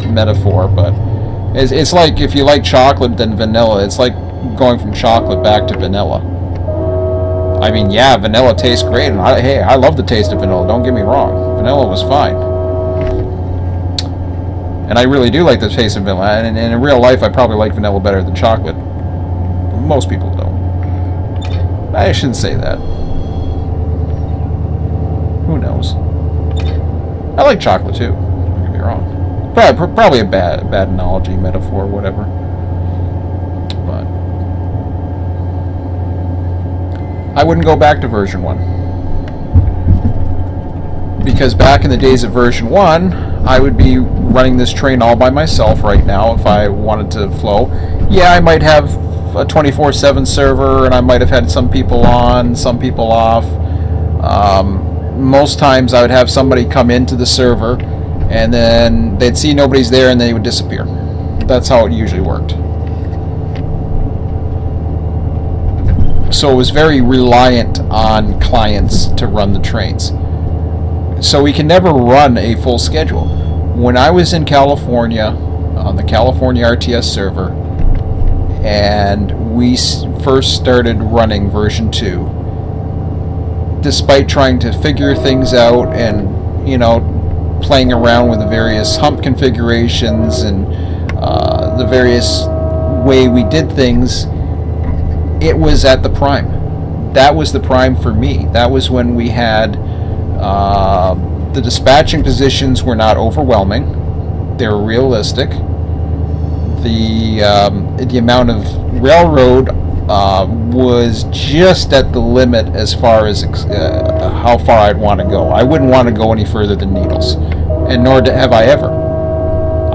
metaphor. But it's like if you like chocolate then vanilla. It's like going from chocolate back to vanilla. I mean, yeah, vanilla tastes great, and hey, I love the taste of vanilla. Don't get me wrong, vanilla was fine, and I really do like the taste of vanilla. And in real life, I probably like vanilla better than chocolate. Most people don't. I shouldn't say that. Who knows? I like chocolate too. Don't get me wrong. Probably a bad analogy, metaphor, whatever. But I wouldn't go back to version 1 because back in the days of version 1, I would be running this train all by myself right now if I wanted to flow. Yeah, I might have a 24/7 server, and I might have had some people on, some people off. Most times I would have somebody come into the server and then they'd see nobody's there and they would disappear. That's how it usually worked. So it was very reliant on clients to run the trains. So we can never run a full schedule. When I was in California, on the California RTS server, and we first started running version 2, despite trying to figure things out and, you know, playing around with the various hump configurations and the various way we did things, it was at the prime. That was the prime for me. That was when we had the dispatching positions were not overwhelming. They were realistic. The amount of railroad was just at the limit as far as how far I'd want to go. I wouldn't want to go any further than Needles, and nor have I ever.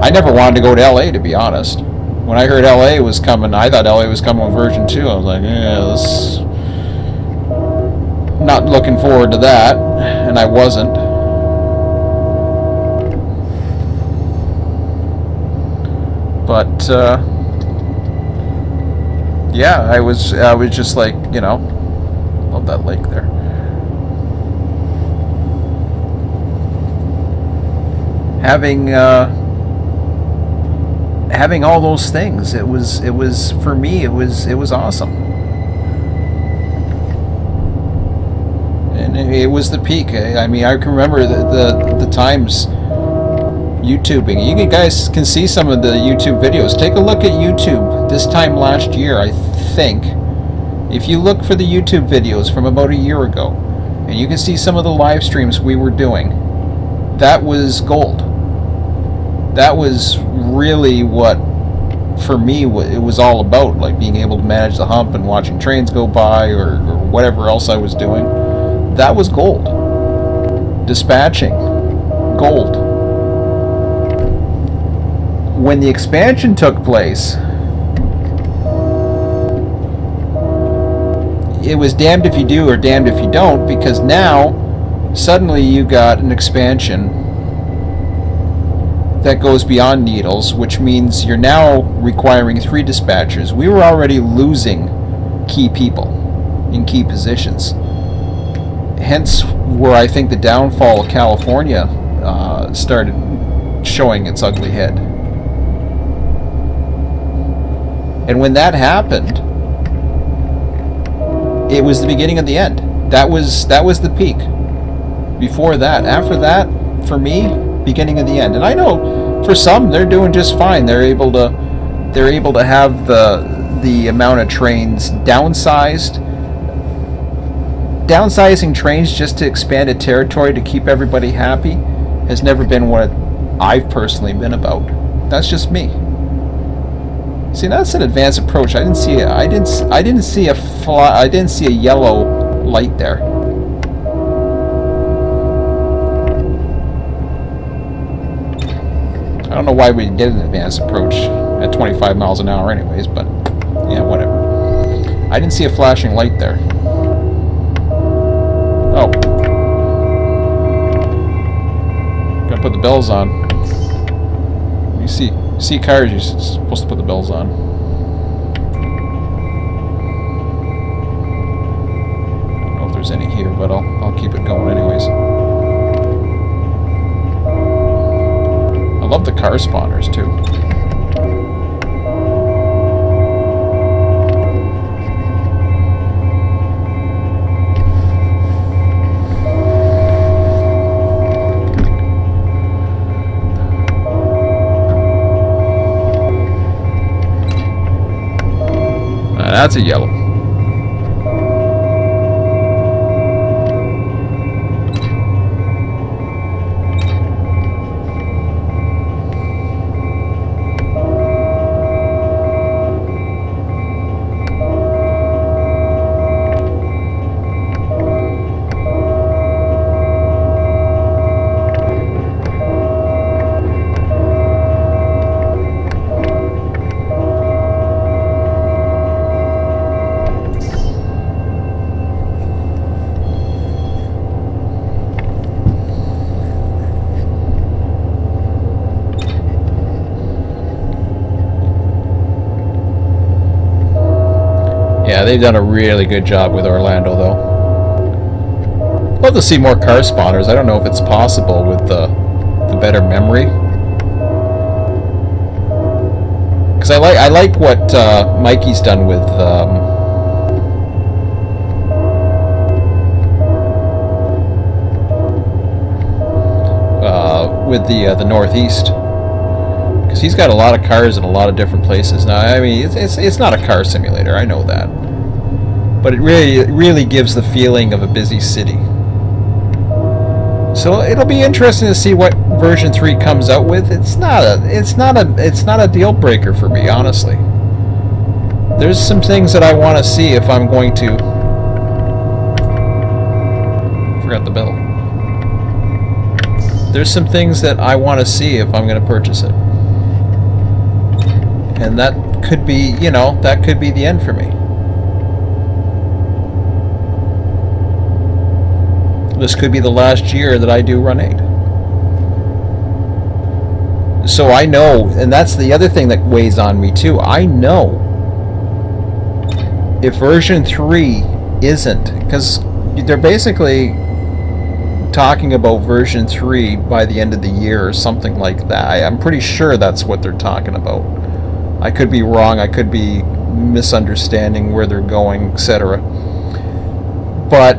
I never wanted to go to LA, to be honest. When I heard LA was coming, I thought LA was coming with version 2. I was like, yeah, this... not looking forward to that, and I wasn't. But yeah, I was just like, you know, love that lake there. Having all those things, it was for me, it was awesome. And it was the peak. I mean, I can remember the times YouTubing. You guys can see some of the YouTube videos. Take a look at YouTube this time last year, I think. If you look for the YouTube videos from about a year ago, and you can see some of the live streams we were doing, that was gold. That was really what, for me, it was all about, like being able to manage the hump and watching trains go by or whatever else I was doing. That was gold. dispatching gold. When the expansion took place, it was damned if you do or damned if you don't, because now suddenly you got an expansion that goes beyond needles, which means you're now requiring 3 dispatchers. We were already losing key people in key positions. Hence where I think the downfall of California started showing its ugly head. And when that happened, it was the beginning of the end. That was the peak. Before that, after that, for me, beginning of the end. And I know for some they're doing just fine. They're able to have the amount of trains downsized. Downsizing trains just to expand a territory to keep everybody happy has never been what I've personally been about. That's just me. See, that's an advanced approach. I didn't see a yellow light there. I don't know why we did an advanced approach at 25 miles an hour anyways, but yeah, whatever. I didn't see a flashing light there. Oh. Gotta put the bells on. You see cars, you're supposed to put the bells on. I don't know if there's any here, but I'll keep it going anyways. I love the car spawners too. That's a yellow. Yeah, they've done a really good job with Orlando, though. Love to see more car spawners. I don't know if it's possible with the better memory. Because I like what Mikey's done with the Northeast. Because he's got a lot of cars in a lot of different places. Now, I mean, it's not a car simulator, I know that. But it really gives the feeling of a busy city. So it'll be interesting to see what version 3 comes out with. It's not a deal breaker for me, honestly. There's some things that I want to see if I'm going to. Forgot the bell. There's some things that I want to see if I'm going to purchase it. And that could be, you know, that could be the end for me. This could be the last year that I do Run8. So I know, and that's the other thing that weighs on me too, I know if version 3 isn't, because they're basically talking about version 3 by the end of the year or something like that. I'm pretty sure that's what they're talking about. I could be wrong, I could be misunderstanding where they're going, etc. But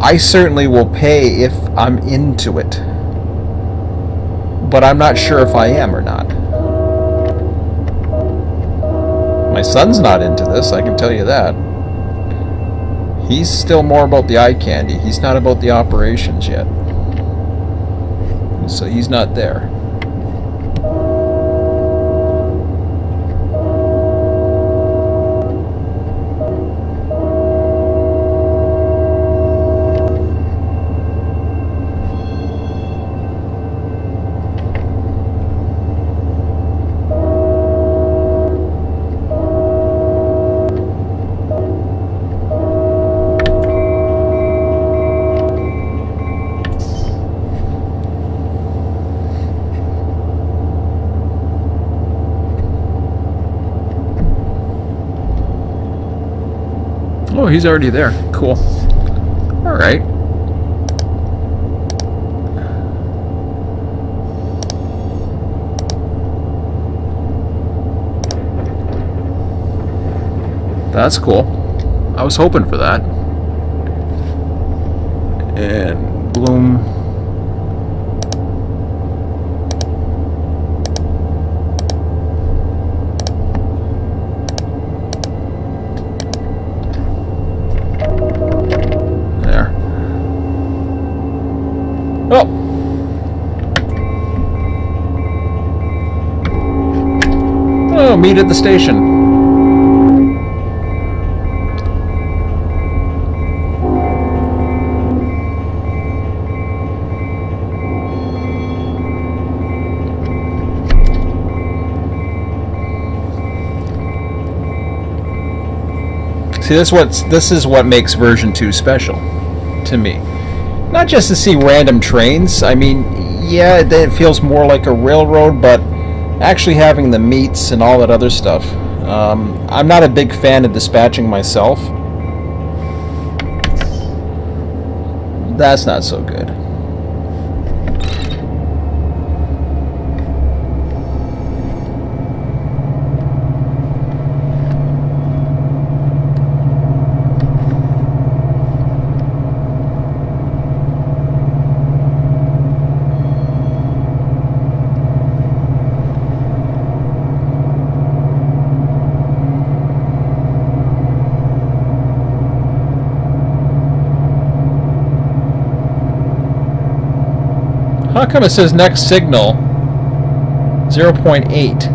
I certainly will pay if I'm into it. But I'm not sure if I am or not. My son's not into this, I can tell you that. He's still more about the eye candy. He's not about the operations yet. So he's not there. Oh, he's already there. Cool. All right. That's cool. I was hoping for that. And bloom. There. Oh. Oh, meet at the station. See, this is what makes version 2 special to me. Not just to see random trains. I mean, yeah, it feels more like a railroad, but actually having the meets and all that other stuff. I'm not a big fan of dispatching myself. That's not so good. How come it says next signal 0.8?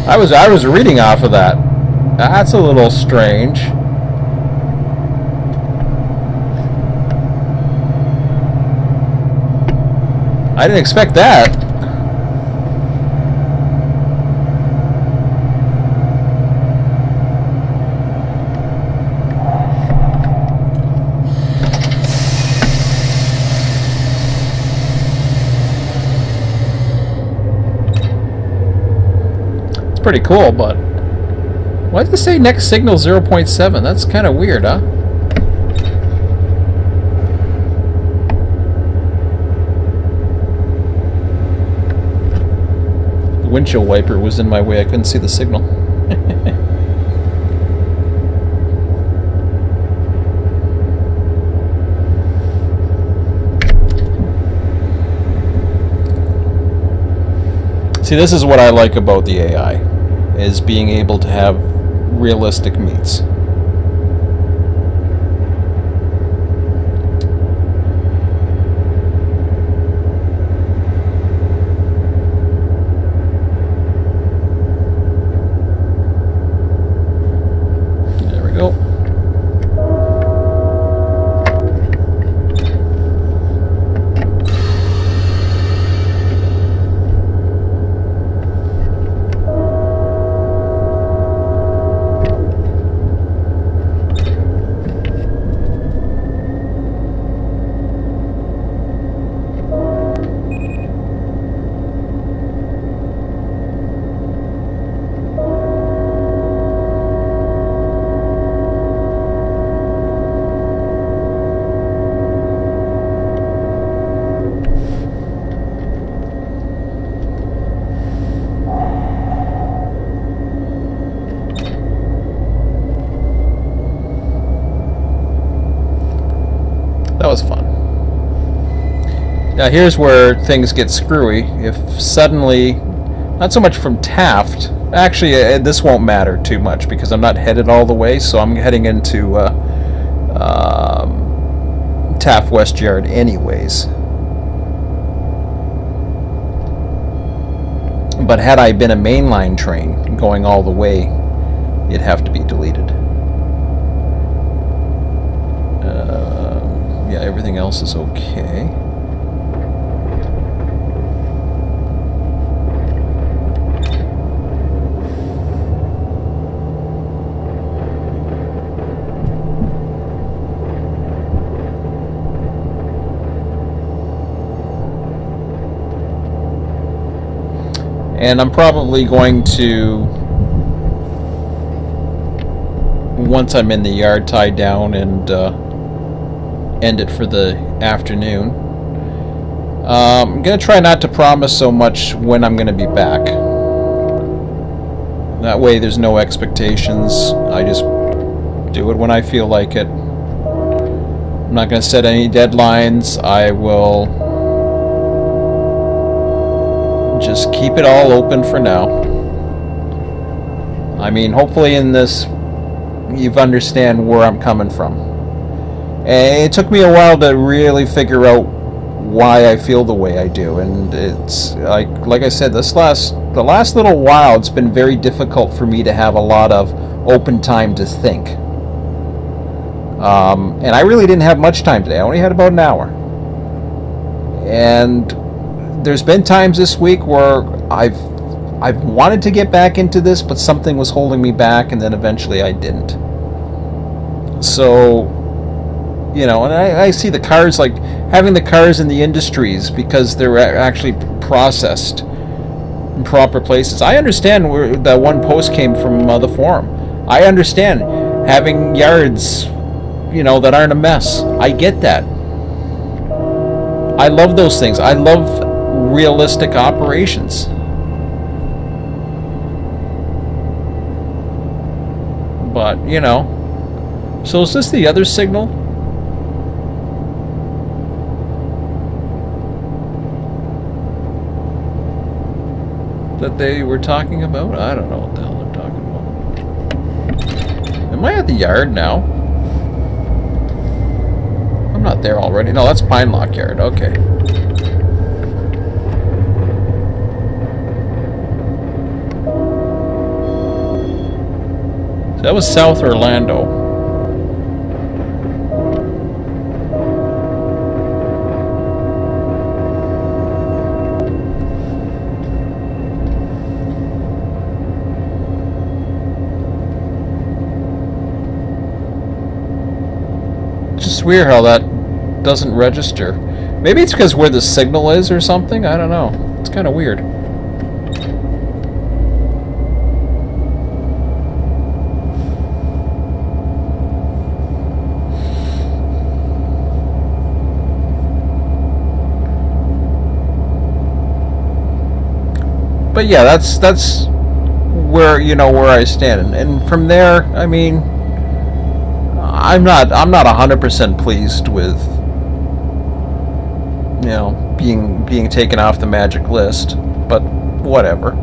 I was reading off of that. That's a little strange. I didn't expect that. It's pretty cool, but why did it say next signal 0.7? That's kind of weird, huh? Windshield wiper was in my way. I couldn't see the signal. See, this is what I like about the AI, is being able to have realistic meets. That was fun. Now here's where things get screwy. If suddenly, not so much from Taft, actually this won't matter too much because I'm not headed all the way, so I'm heading into Taft West Yard anyways. But had I been a mainline train going all the way, it'd have to be deleted. Yeah, everything else is okay. And I'm probably going to, once I'm in the yard, tie down and end it for the afternoon. I'm going to try not to promise so much when I'm going to be back. That way there's no expectations. I just do it when I feel like it. I'm not going to set any deadlines. I will just keep it all open for now. I mean, hopefully in this you understand where I'm coming from. And it took me a while to really figure out why I feel the way I do, and it's like I said, the last little while it's been very difficult for me to have a lot of open time to think. And I really didn't have much time today. I only had about an hour. And there's been times this week where I've wanted to get back into this, but something was holding me back, and then eventually I didn't. So, you know, and I see the cars, like having the cars in the industries because they're actually processed in proper places. I understand where that one post came from, the forum. I understand having yards, you know, that aren't a mess. I get that. I love those things. I love realistic operations. But, you know, so is this the other signal? That they were talking about? I don't know what the hell they're talking about. Am I at the yard now? I'm not there already. No, that's Pine Lock Yard. Okay. So that was South Orlando. Just weird how that doesn't register. Maybe it's because where the signal is or something? I don't know. It's kind of weird. But yeah, that's where, you know, where I stand, and from there, I mean, I'm not 100% pleased with, you know, being taken off the magic list, but whatever.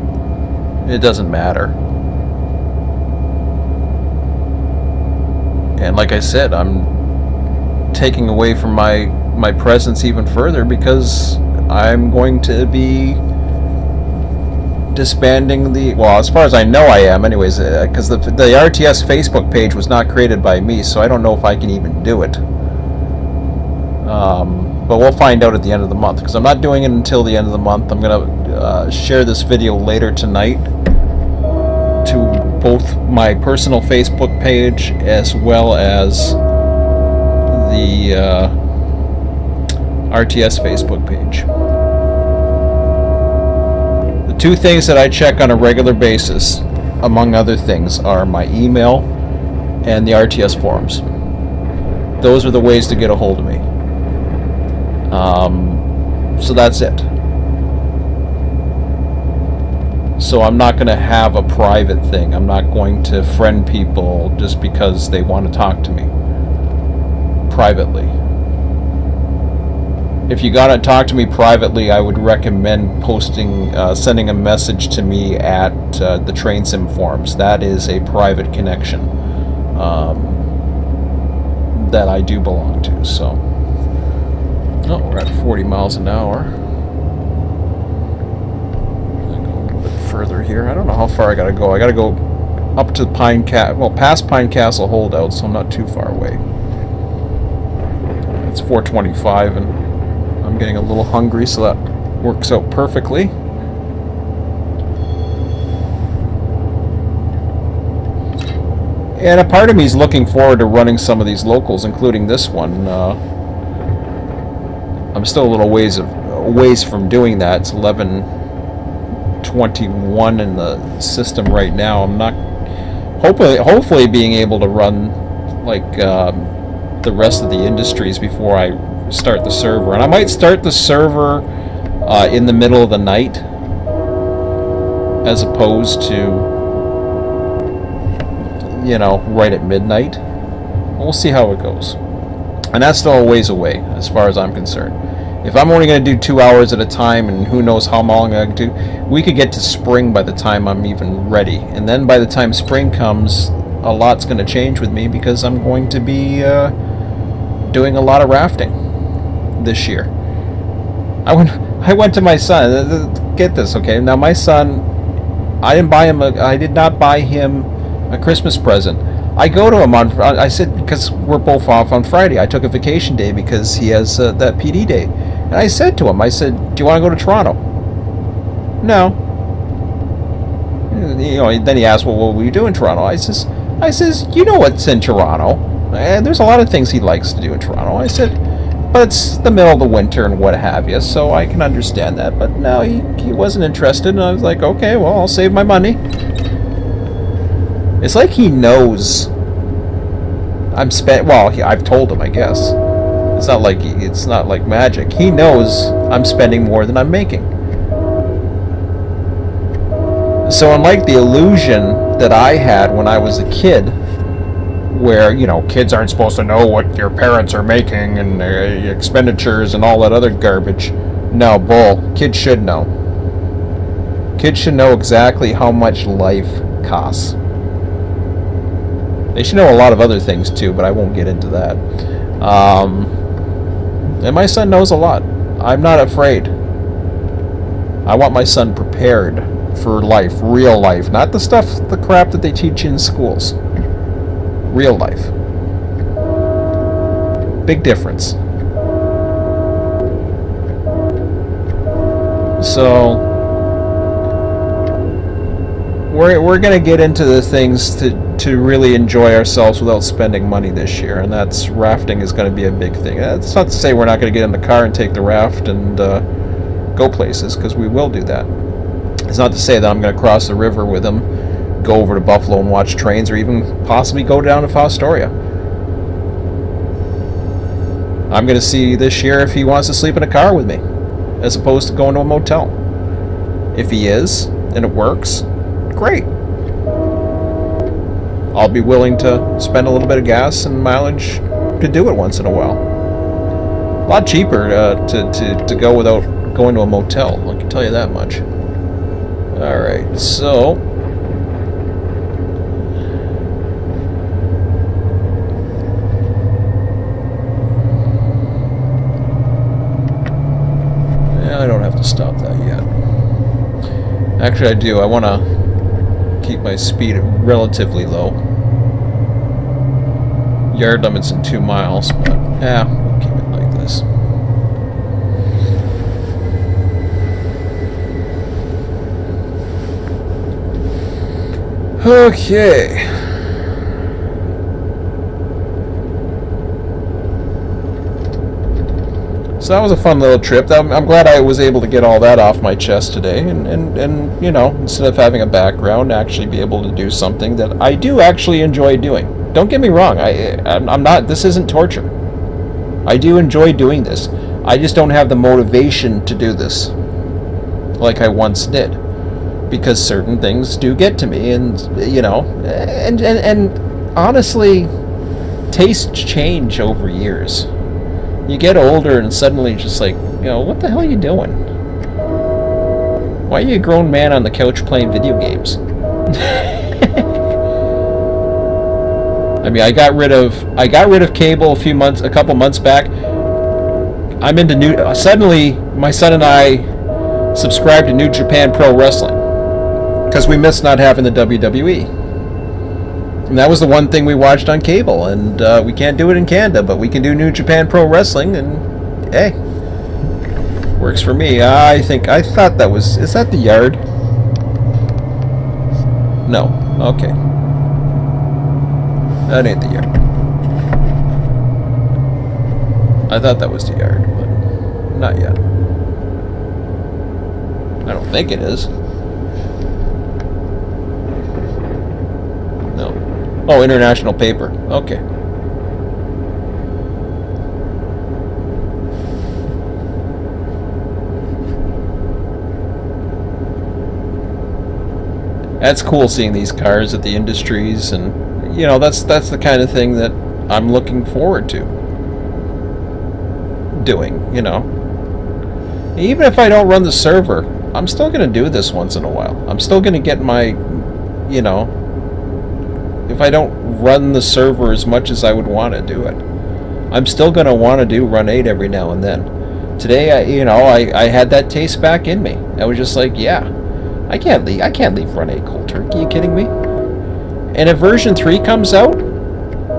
It doesn't matter. And like I said, I'm taking away from my presence even further because I'm going to be disbanding the, well, as far as I know I am anyways, because the RTS Facebook page was not created by me, so I don't know if I can even do it. But we'll find out at the end of the month, because I'm not doing it until the end of the month. I'm going to share this video later tonight to both my personal Facebook page as well as the RTS Facebook page. Two things that I check on a regular basis, among other things, are my email and the RTS forums. Those are the ways to get a hold of me. So that's it. So I'm not going to have a private thing. I'm not going to friend people just because they want to talk to me privately. If you gotta talk to me privately, I would recommend posting, sending a message to me at the Train Sim forums. That is a private connection that I do belong to. So, oh, we're at 40 miles an hour. I'll go a little bit further here. I don't know how far I gotta go. I gotta go up to past Pine Castle holdout, so I'm not too far away. It's 4:25 and I'm getting a little hungry, so that works out perfectly. And a part of me is looking forward to running some of these locals, including this one. I'm still a little ways from doing that. It's 11:20 21 in the system right now. I'm not hopefully being able to run like the rest of the industries before I start the server. And I might start the server in the middle of the night as opposed to, you know, right at midnight. We'll see how it goes. And that's still a ways away as far as I'm concerned. If I'm only going to do 2 hours at a time, and who knows how long I can do, we could get to spring by the time I'm even ready. And then by the time spring comes, a lot's going to change with me because I'm going to be doing a lot of rafting this year. I went to my son. Get this, okay? Now my son, I did not buy him a Christmas present. I go to him I said, because we're both off on Friday. I took a vacation day because he has that PD day. And I said to him, I said, do you want to go to Toronto? No. You know, then he asked, well, what will you do in Toronto? I says, you know what's in Toronto. And there's a lot of things he likes to do in Toronto. I said, but it's the middle of the winter and what have you, so I can understand that. But no, he wasn't interested. And I was like, okay, well, I'll save my money. It's like he knows I've told him, I guess. It's not like magic. He knows I'm spending more than I'm making. So unlike the illusion that I had when I was a kid, where, you know, kids aren't supposed to know what your parents are making and expenditures and all that other garbage. No, bull. Kids should know. Kids should know exactly how much life costs. They should know a lot of other things too, but I won't get into that. And my son knows a lot. I'm not afraid. I want my son prepared for life, real life, not the crap that they teach in schools. Real life. Big difference. So we're gonna get into the things to really enjoy ourselves without spending money this year, and that's rafting is going to be a big thing. That's not to say we're not going to get in the car and take the raft and go places, because we will do that. It's not to say that I'm going to cross the river with him, go over to Buffalo and watch trains, or even possibly go down to Fostoria. I'm going to see this year if he wants to sleep in a car with me, as opposed to going to a motel. If he is, and it works, great. I'll be willing to spend a little bit of gas and mileage to do it once in a while. A lot cheaper to go without going to a motel, I can tell you that much. Alright, so I don't have to stop that yet. Actually, I do. I want to keep my speed relatively low. Yard limit's in 2 miles, but yeah, we'll keep it like this. Okay. So that was a fun little trip. I'm glad I was able to get all that off my chest today, and you know, instead of having a background, actually be able to do something that I do actually enjoy doing. Don't get me wrong, I'm not. This isn't torture. I do enjoy doing this. I just don't have the motivation to do this like I once did, because certain things do get to me, and you know, and honestly, tastes change over years. You get older and suddenly just like, you know, what the hell are you doing? Why are you a grown man on the couch playing video games? I mean, I got rid of cable a couple months back. I'm into suddenly my son and I subscribed to New Japan Pro Wrestling because we missed not having the WWE. And that was the one thing we watched on cable, and we can't do it in Canada, but we can do New Japan Pro Wrestling, and hey, works for me. I thought that was, is that the yard? No, okay. That ain't the yard. I thought that was the yard, but not yet. I don't think it is. Oh, International Paper. Okay. That's cool seeing these cars at the industries, and you know, that's the kind of thing that I'm looking forward to doing, you know. Even if I don't run the server, I'm still going to do this once in a while. I'm still going to get my, you know, if I don't run the server as much as I would want to do it, I'm still going to want to do Run 8 every now and then. Today, I had that taste back in me. I was just like, yeah, I can't leave Run 8 cold turkey. Are you kidding me? And if version 3 comes out,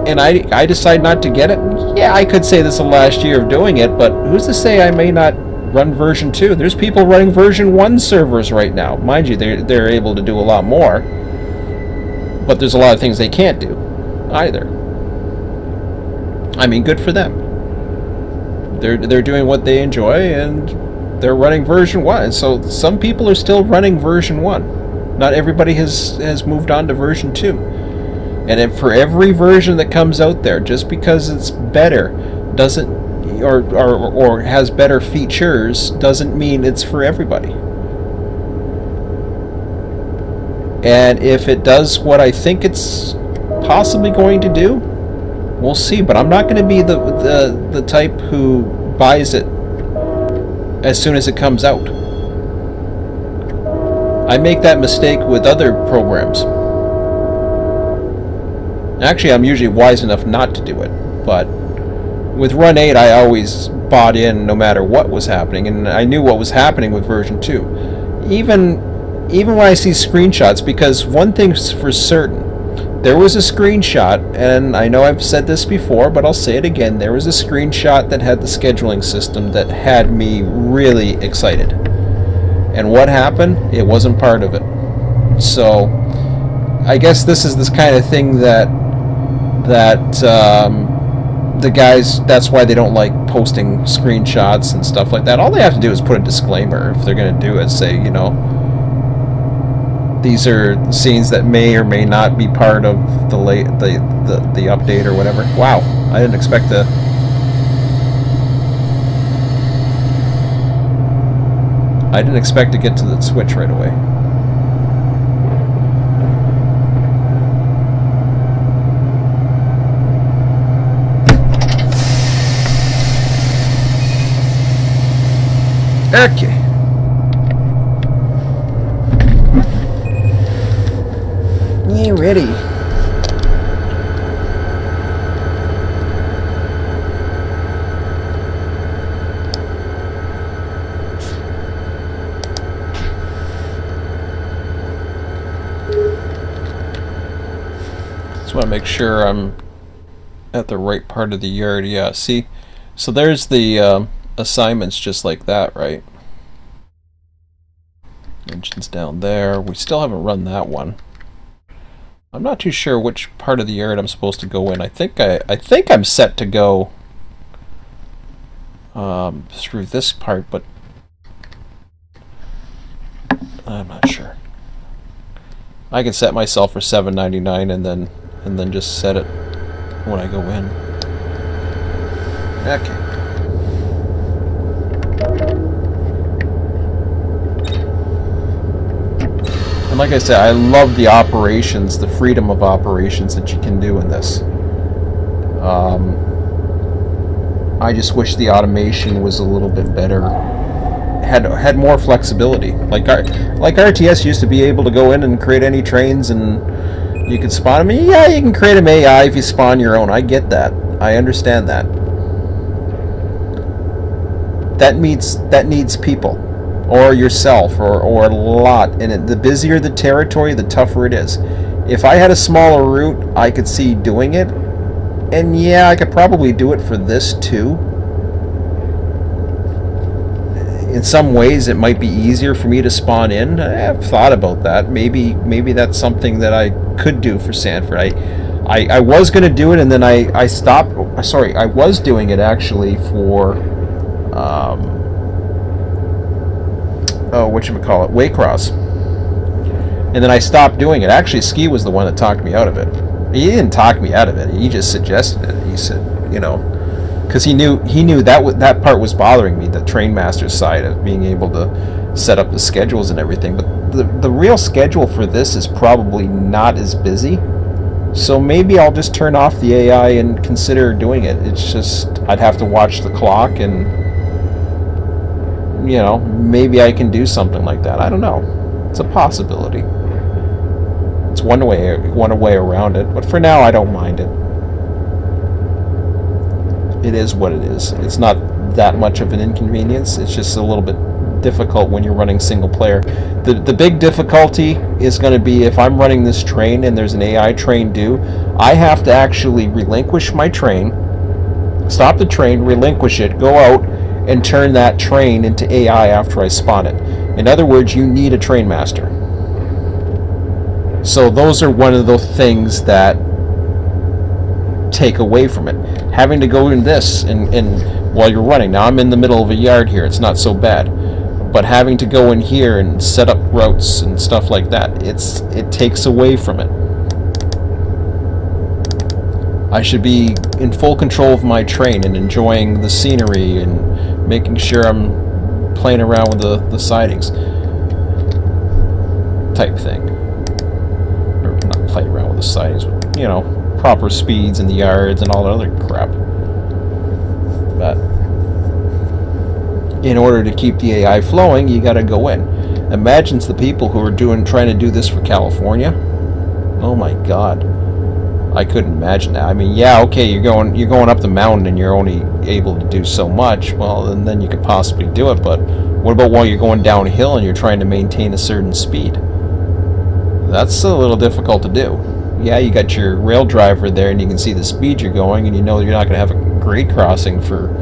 and I decide not to get it, yeah, I could say this is the last year of doing it, but who's to say I may not run version 2? There's people running version 1 servers right now. Mind you, they're able to do a lot more, but there's a lot of things they can't do either. I mean, good for them. They're doing what they enjoy, and they're running version 1. So some people are still running version 1. Not everybody has moved on to version 2. And if for every version that comes out there, just because it's better doesn't or has better features doesn't mean it's for everybody. And if it does what I think it's possibly going to do, we'll see. But I'm not going to be the type who buys it as soon as it comes out. I make that mistake with other programs. Actually, I'm usually wise enough not to do it, but with Run 8, I always bought in no matter what was happening, and I knew what was happening with version 2. Even when I see screenshots, because one thing's for certain, there was a screenshot, and I know I've said this before, but I'll say it again, there was a screenshot that had the scheduling system that had me really excited. And what happened? It wasn't part of it. So I guess this is this kind of thing that the guys, that's why they don't like posting screenshots and stuff like that. All they have to do is put a disclaimer if they're going to do it. Say, you know, these are scenes that may or may not be part of the update or whatever. Wow, I didn't expect to. I didn't expect to get to the switch right away. Okay. Yeah, ready. Just want to make sure I'm at the right part of the yard. Yeah, see? So there's the assignments just like that, right? Engine's down there. We still haven't run that one. I'm not too sure which part of the yard I'm supposed to go in. I think I'm set to go through this part, but I'm not sure. I can set myself for $7.99 and then just set it when I go in. Okay. And like I said, I love the operations, the freedom of operations that you can do in this. I just wish the automation was a little bit better, had more flexibility. Like RTS used to be able to go in and create any trains, and you could spawn them. Yeah, you can create them AI if you spawn your own. I get that. I understand that. That needs people. Or yourself, or a lot, and the busier the territory, the tougher it is. If I had a smaller route, I could see doing it, and yeah, I could probably do it for this too. In some ways, it might be easier for me to spawn in. I've thought about that. Maybe that's something that I could do for Sanford. I was going to do it, and then I stopped. Sorry, I was doing it actually for. Waycross. And then I stopped doing it. Actually, Ski was the one that talked me out of it. He didn't talk me out of it. He just suggested it. He said, you know, because he knew that part was bothering me, the train master side of being able to set up the schedules and everything. But the real schedule for this is probably not as busy. So maybe I'll just turn off the AI and consider doing it. It's just I'd have to watch the clock, and you know, maybe I can do something like that. I don't know. It's a possibility. It's one way around it, but for now I don't mind it. It is what it is. It's not that much of an inconvenience. It's just a little bit difficult when you're running single player. The big difficulty is going to be if I'm running this train and there's an AI train due, I have to actually relinquish my train, stop the train, relinquish it, go out and turn that train into AI after I spawn it. In other words, you need a train master. So those are one of the things that take away from it. Having to go in this and while you're running. Now I'm in the middle of a yard here, it's not so bad. But having to go in here and set up routes and stuff like that, it takes away from it. I should be in full control of my train and enjoying the scenery and making sure I'm playing around with the sidings type thing. Or not play around with the sidings, but, you know, proper speeds in the yards and all that other crap. But in order to keep the AI flowing, you got to go in. Imagine the people who are trying to do this for California. Oh my God, I couldn't imagine that. I mean, yeah, okay, you're going up the mountain and you're only able to do so much. Well, and then you could possibly do it. But what about while you're going downhill and you're trying to maintain a certain speed? That's a little difficult to do. Yeah, you got your rail driver there and you can see the speed you're going, and you know you're not going to have a grade crossing for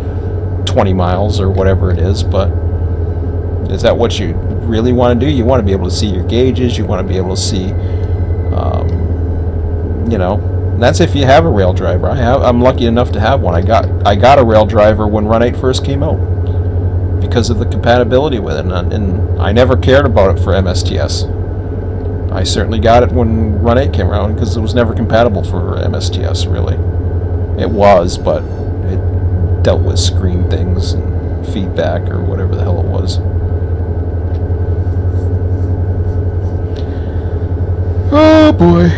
20 miles or whatever it is, but is that what you really want to do? You want to be able to see your gauges, you want to be able to see, you know, that's if you have a rail driver. I'm lucky enough to have one. I got a rail driver when Run8 first came out because of the compatibility with it, and I never cared about it for MSTS. I certainly got it when Run8 came around because it was never compatible for MSTS, really. It was, but it dealt with screen things and feedback or whatever the hell it was. Oh boy.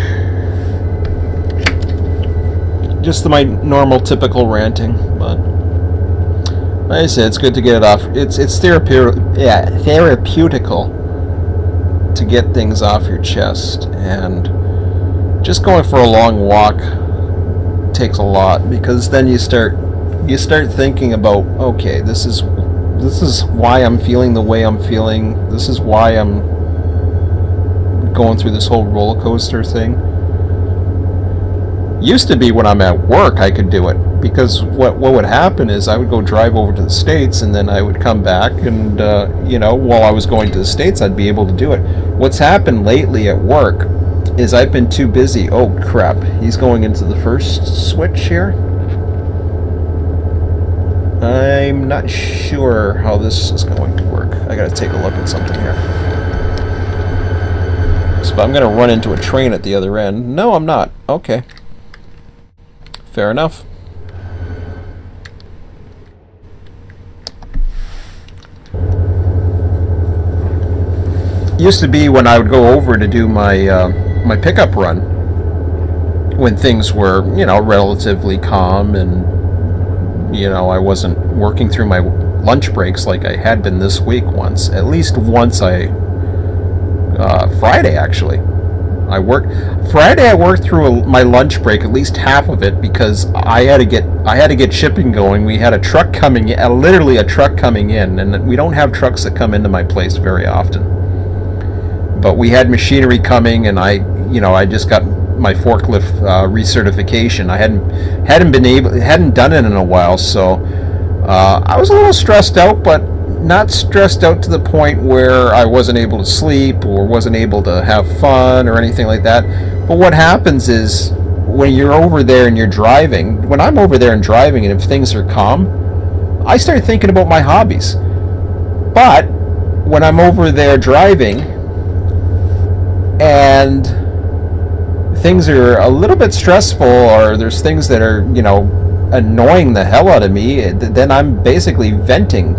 Just my normal typical ranting, but like I said, it's good to get it off. It's therapeutical to get things off your chest, and just going for a long walk takes a lot, because then you start thinking about, okay, this is why I'm feeling the way I'm feeling. This is why I'm going through this whole roller coaster thing. Used to be when I'm at work I could do it, because what would happen is I would go drive over to the States, and then I would come back, and you know, while I was going to the States I'd be able to do it. What's happened lately at work is I've been too busy. Oh crap, he's going into the first switch here. I'm not sure how this is going to work. I gotta take a look at something here. So I'm gonna run into a train at the other end. No, I'm not. Okay. Fair enough. Used to be when I would go over to do my my pickup run, when things were, you know, relatively calm, and you know, I wasn't working through my lunch breaks like I had been this week once. At least once Friday actually. I worked through my lunch break, at least half of it, because I had to get shipping going. We had a truck coming in, literally a truck coming in, and we don't have trucks that come into my place very often. But we had machinery coming, and I just got my forklift recertification. I hadn't done it in a while, so I was a little stressed out, but not stressed out to the point where I wasn't able to sleep or wasn't able to have fun or anything like that. But what happens is, when you're over there and you're driving, when I'm over there and driving, and if things are calm, I start thinking about my hobbies. But when I'm over there driving and things are a little bit stressful, or there's things that are, you know, annoying the hell out of me, then I'm basically venting.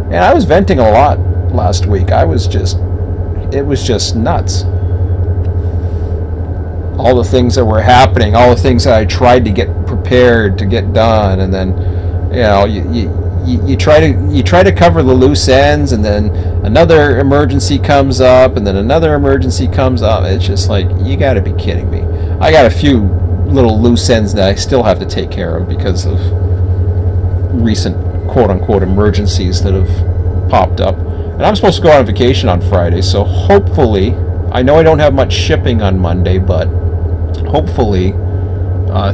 And I was venting a lot last week. It was just nuts. All the things that were happening, all the things that I tried to get prepared to get done, and then, you know, you try to cover the loose ends, and then another emergency comes up, and then another emergency comes up. It's just like, you got to be kidding me. I got a few little loose ends that I still have to take care of because of recent quote-unquote emergencies that have popped up. And I'm supposed to go on vacation on Friday, so hopefully, I know I don't have much shipping on Monday, but hopefully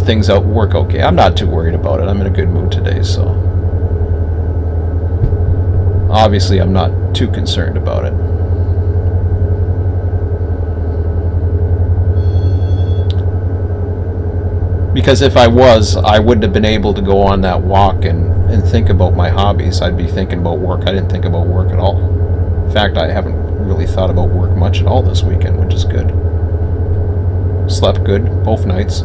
things work okay. I'm not too worried about it. I'm in a good mood today, so obviously I'm not too concerned about it. Because if I was, I wouldn't have been able to go on that walk and think about my hobbies. I'd be thinking about work. I didn't think about work at all. In fact, I haven't really thought about work much at all this weekend, which is good. Slept good both nights.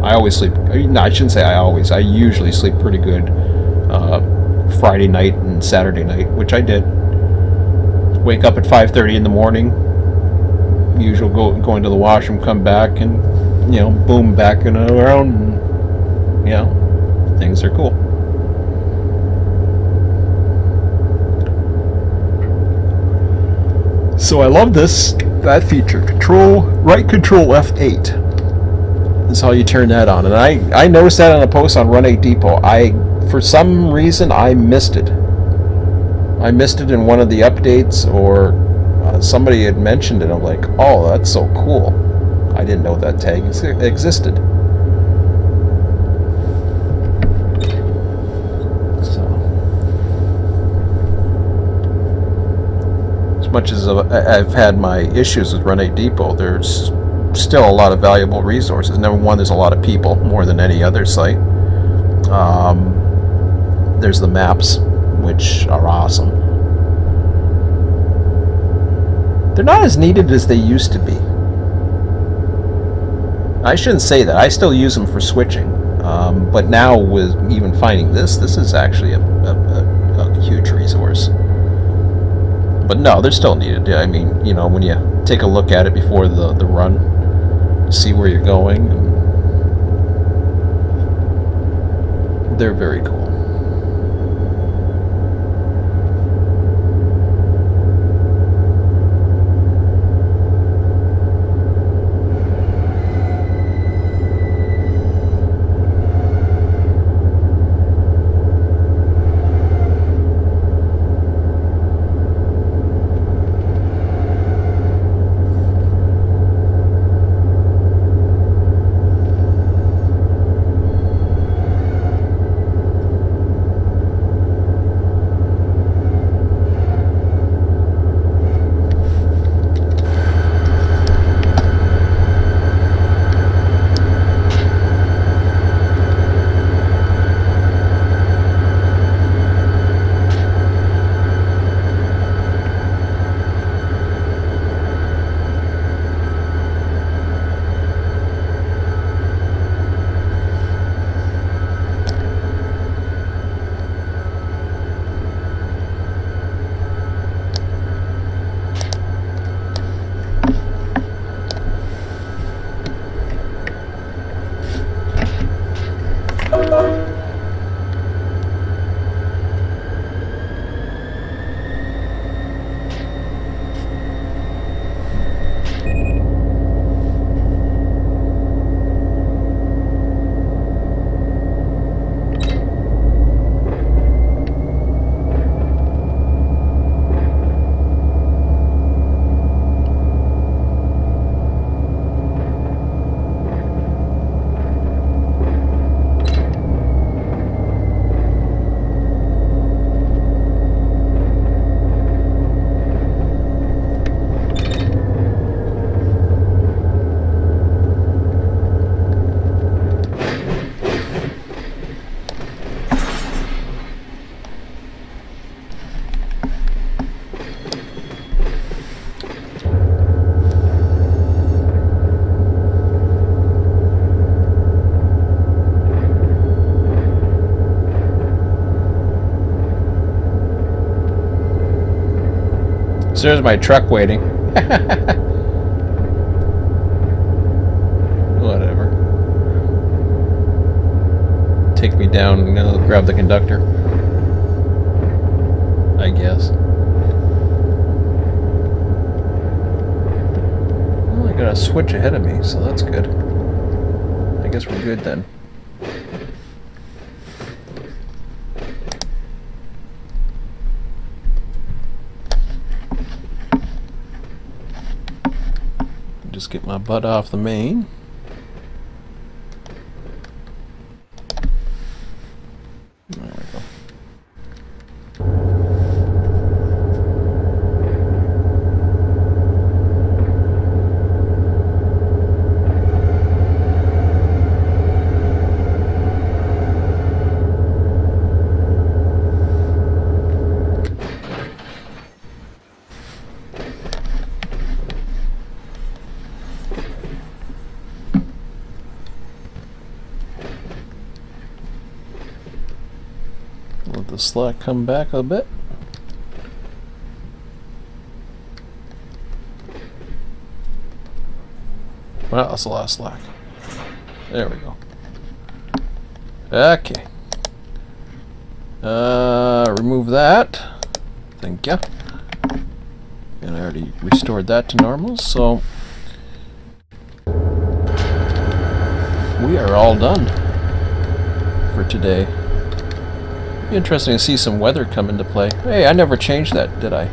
I always sleep. No, I shouldn't say I always. I usually sleep pretty good Friday night and Saturday night, which I did. Wake up at 5:30 in the morning. Usual going to the washroom, come back, and you know, boom, back and around. And, you know, things are cool. So I love that feature. Right control F8 is how you turn that on. And I noticed that on a post on Run8V2. For some reason, I missed it. I missed it in one of the updates, or somebody had mentioned it. I'm like, oh, that's so cool. I didn't know that tag existed. Much as I've had my issues with Run8V2, there's still a lot of valuable resources. Number one, there's a lot of people, more than any other site. There's the maps, which are awesome. They're not as needed as they used to be. I shouldn't say that. I still use them for switching. But now, with even finding this is actually a huge resource. But no, they're still needed. I mean, you know, when you take a look at it before the run, see where you're going, and they're very cool. there's my truck waiting. Whatever. Take me down, grab the conductor. I guess. Well, I got a switch ahead of me, so that's good. I guess we're good then. Just get my butt off the main. There we go. Let the slack come back a bit. Well, that's the last slack. There we go. Okay. Remove that. Thank you. And I already restored that to normal, so we are all done for today. Interesting to see some weather come into play. Hey, I never changed that, did I?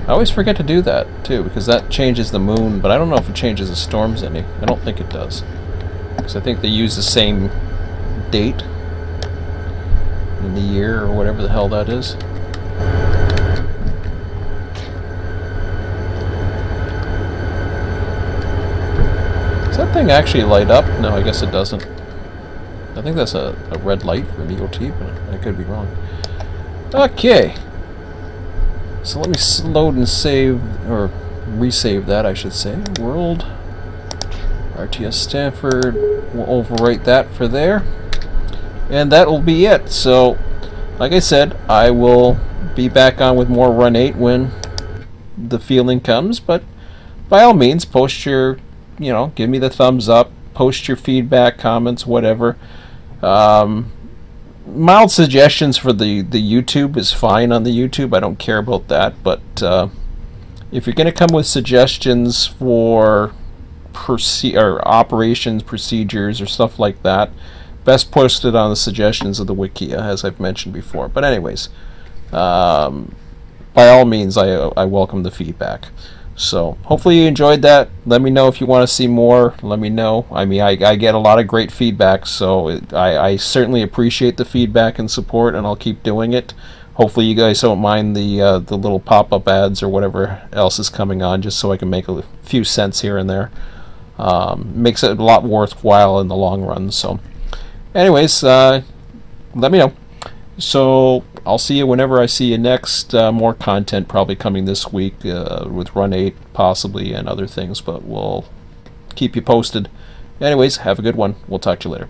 I always forget to do that, too, because that changes the moon, but I don't know if it changes the storms any. I don't think it does. Because I think they use the same date in the year, or whatever the hell that is. Does that thing actually light up? No, I guess it doesn't. I think that's a red light for DOT, but I could be wrong. Okay. So let me load and save, or resave that, I should say. World, RTS Stanford, we'll overwrite that for there. And that will be it. So, like I said, I will be back on with more Run 8 when the feeling comes, but by all means, post your, give me the thumbs up, post your feedback, comments, whatever. Mild suggestions for the YouTube is fine on the YouTube. I don't care about that, but if you're going to come with suggestions for operations, procedures, or stuff like that, best post it on the suggestions of the Wikia, as I've mentioned before. But anyways, by all means, I welcome the feedback. So hopefully you enjoyed that. Let me know if you want to see more. Let me know. I mean, I get a lot of great feedback, so I certainly appreciate the feedback and support, and I'll keep doing it. Hopefully you guys don't mind the little pop-up ads or whatever else is coming on, just so I can make a few cents here and there. Makes it a lot worthwhile in the long run. So anyways, let me know. So I'll see you whenever I see you next. More content probably coming this week with Run 8 possibly, and other things, but we'll keep you posted. Anyways, have a good one. We'll talk to you later.